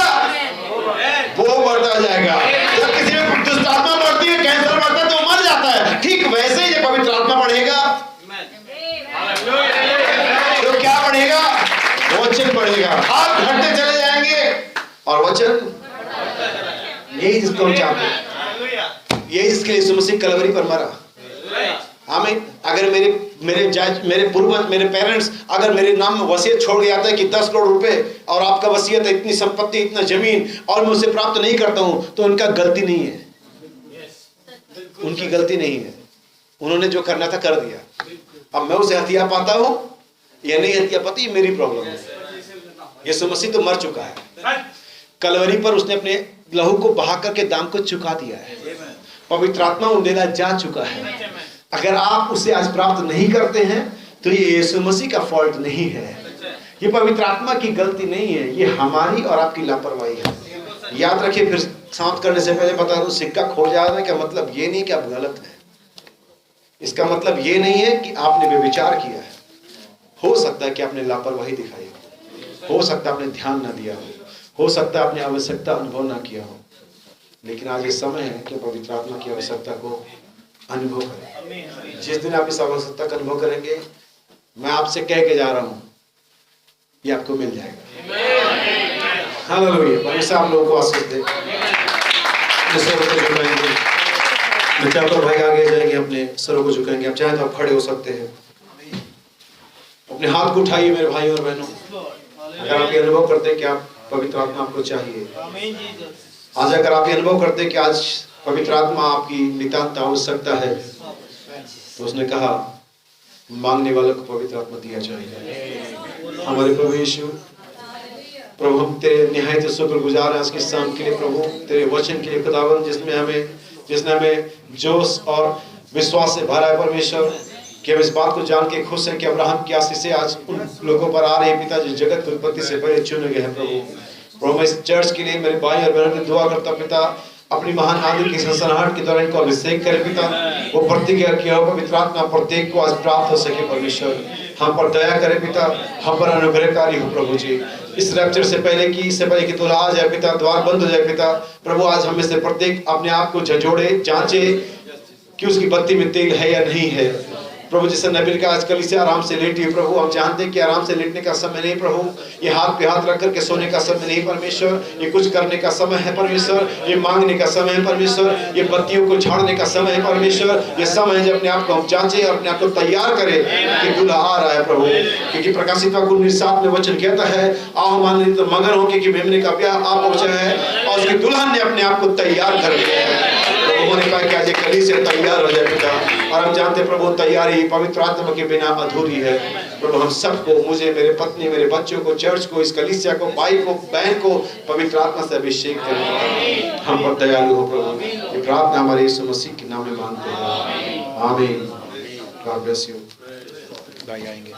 वो बढ़ता जाएगा। जब किसी में दुष्ट आत्मा बढ़ती है, कैंसर बढ़ता है, तो मर जाता है। ठीक वैसे ही जब पवित्र आत्मा बढ़ेगा तो क्या बढ़ेगा? वचन बढ़ेगा। आप घटते चले जाएंगे और वचन, यही जिसको हम चाहते हैं, यही जिसके लिए यीशु मसीह कलवरी पर मरा। आमीन। अगर मेरे पूर्वज, मेरे पेरेंट्स अगर मेरे नाम में वसीयत छोड़ के आता है कि 10 करोड़ रुपए और आपका वसीयत है इतनी संपत्ति, इतना जमीन, और मैं उसे प्राप्त नहीं करता हूं, तो उनका गलती नहीं है, उनकी गलती नहीं है। उन्होंने जो करना था कर दिया। अब मैं उसे हथिया पाता हूं या नहीं हथिया पाती, मेरी प्रॉब्लम है। यीशु मसीह तो मर चुका है, कलवरी पर उसने अपने लहू को बहा करके दाम को चुका दिया है। पवित्र आत्मा उंडेला जा चुका है। अगर आप उसे आज प्राप्त नहीं करते हैं तो ये यीशु मसीह का फॉल्ट नहीं है, ये पवित्र आत्मा की गलती नहीं है, ये हमारी और आपकी लापरवाही है। याद रखिए, फिर समाप्त करने से पहले बता दूं, सिक्का खो जाने का मतलब ये नहीं कि आप गलत हैं। इसका मतलब ये नहीं है कि आपने व्यभिचार किया है। हो सकता है कि आपने लापरवाही दिखाई हो सकता है आपने ध्यान ना दिया हो सकता है आपने आवश्यकता अनुभव ना किया हो। लेकिन आज ये समय है कि पवित्र आत्मा की आवश्यकता को अनुभव करें। जिस दिन आप इस आवश्यकता का अनुभव करेंगे, मैं आपसे कह के जा रहा हूं, ये आपको मिल जाएगा। हालेलुया। परमेश्वर आप लोगों को आशीष दे। बच्चा पर भाई आगे जाएंगे, अपने सरों को झुकाएंगे। आप चाहें तो आप खड़े हो सकते हैं। अपने हाथ को उठाइए मेरे भाई और बहनों। अगर आप ये अनुभव करते हैं कि आप पवित्र आत्मा आपको चाहिए, आज अगर आप ये अनुभव करते हैं कि आज पवित्र आत्मा आपकी नितांत आवश्यकता है, तो उसने कहा मांगने वालों को पवित्र आत्मा दिया जाएगा। हमारे प्रभु यीशु, प्रभु हम तेरे निहायत शुक्रगुजार हैं आज के शाम के लिए। प्रभु तेरे वचन के लिए खुदावन, जिसने हमें जोश और विश्वास से भरा है परमेश्वर, कि हम इस बात को जान के खुश हैं कि अब्राहम की आशीष आज उन लोगों पर आ रही है पिता जो जगत की उत्पत्ति से पहले चुने गए हैं। प्रभु मैं इस चर्च के लिए मेरे भाई और बहनों की दुआ करता पिता, अपनी महान आदि की सनसनाहट के दौरान इनको अभिषेक करे पिता। वो प्रतिज्ञा किया हो पवित्र आत्मा प्रत्येक को आज प्राप्त हो सके परमेश्वर। हम पर दया करे पिता, हम पर अनुग्रहकारी हो प्रभु जी। इस रैप्चर से पहले कि दूल्हा आ जाए पिता, द्वार बंद हो जाए पिता। प्रभु आज हम में से प्रत्येक अपने आप को झंझोड़े, जांचे कि उसकी बत्ती में तेल है या नहीं है। प्रभु जिसे नबी का आजकल इसे आराम से लेटी है प्रभु, हम जानते हैं कि आराम से लेटने का समय नहीं प्रभु, ये हाथ पे हाथ रख करके सोने का समय नहीं परमेश्वर, ये कुछ करने का समय है परमेश्वर, ये मांगने का समय है परमेश्वर, ये बत्तियों को झाड़ने का समय है परमेश्वर। ये समय है जब अपने आप को हम जांचे और अपने आप को तैयार करें कि दूल्हा आ रहा है प्रभु। क्योंकि प्रकाशित वाक्य 19:7 में वचन कहता है, आओ हमारे तो मगन हो कि मेमने का ब्याह आ पहुंचा है और उसकी दुल्हन ने अपने आप को तैयार कर लिया है। उन्होंने कहा कि आज एक कलीसिया तैयार हो जाए पिता। और हम जानते प्रभु तैयारी पवित्र आत्मा के बिना अधूरी है प्रभु। हम सबको, मुझे, मेरे पत्नी, मेरे बच्चों को, चर्च को, इस कलीसिया को, भाई को, बहन को पवित्र आत्मा से अभिषेक करें। हम पर दयालु हो प्रभु। ये प्रार्थना हमारे यीशु मसीह के नाम में मांगते हैं, आमीन। God bless you. भाई आएंगे।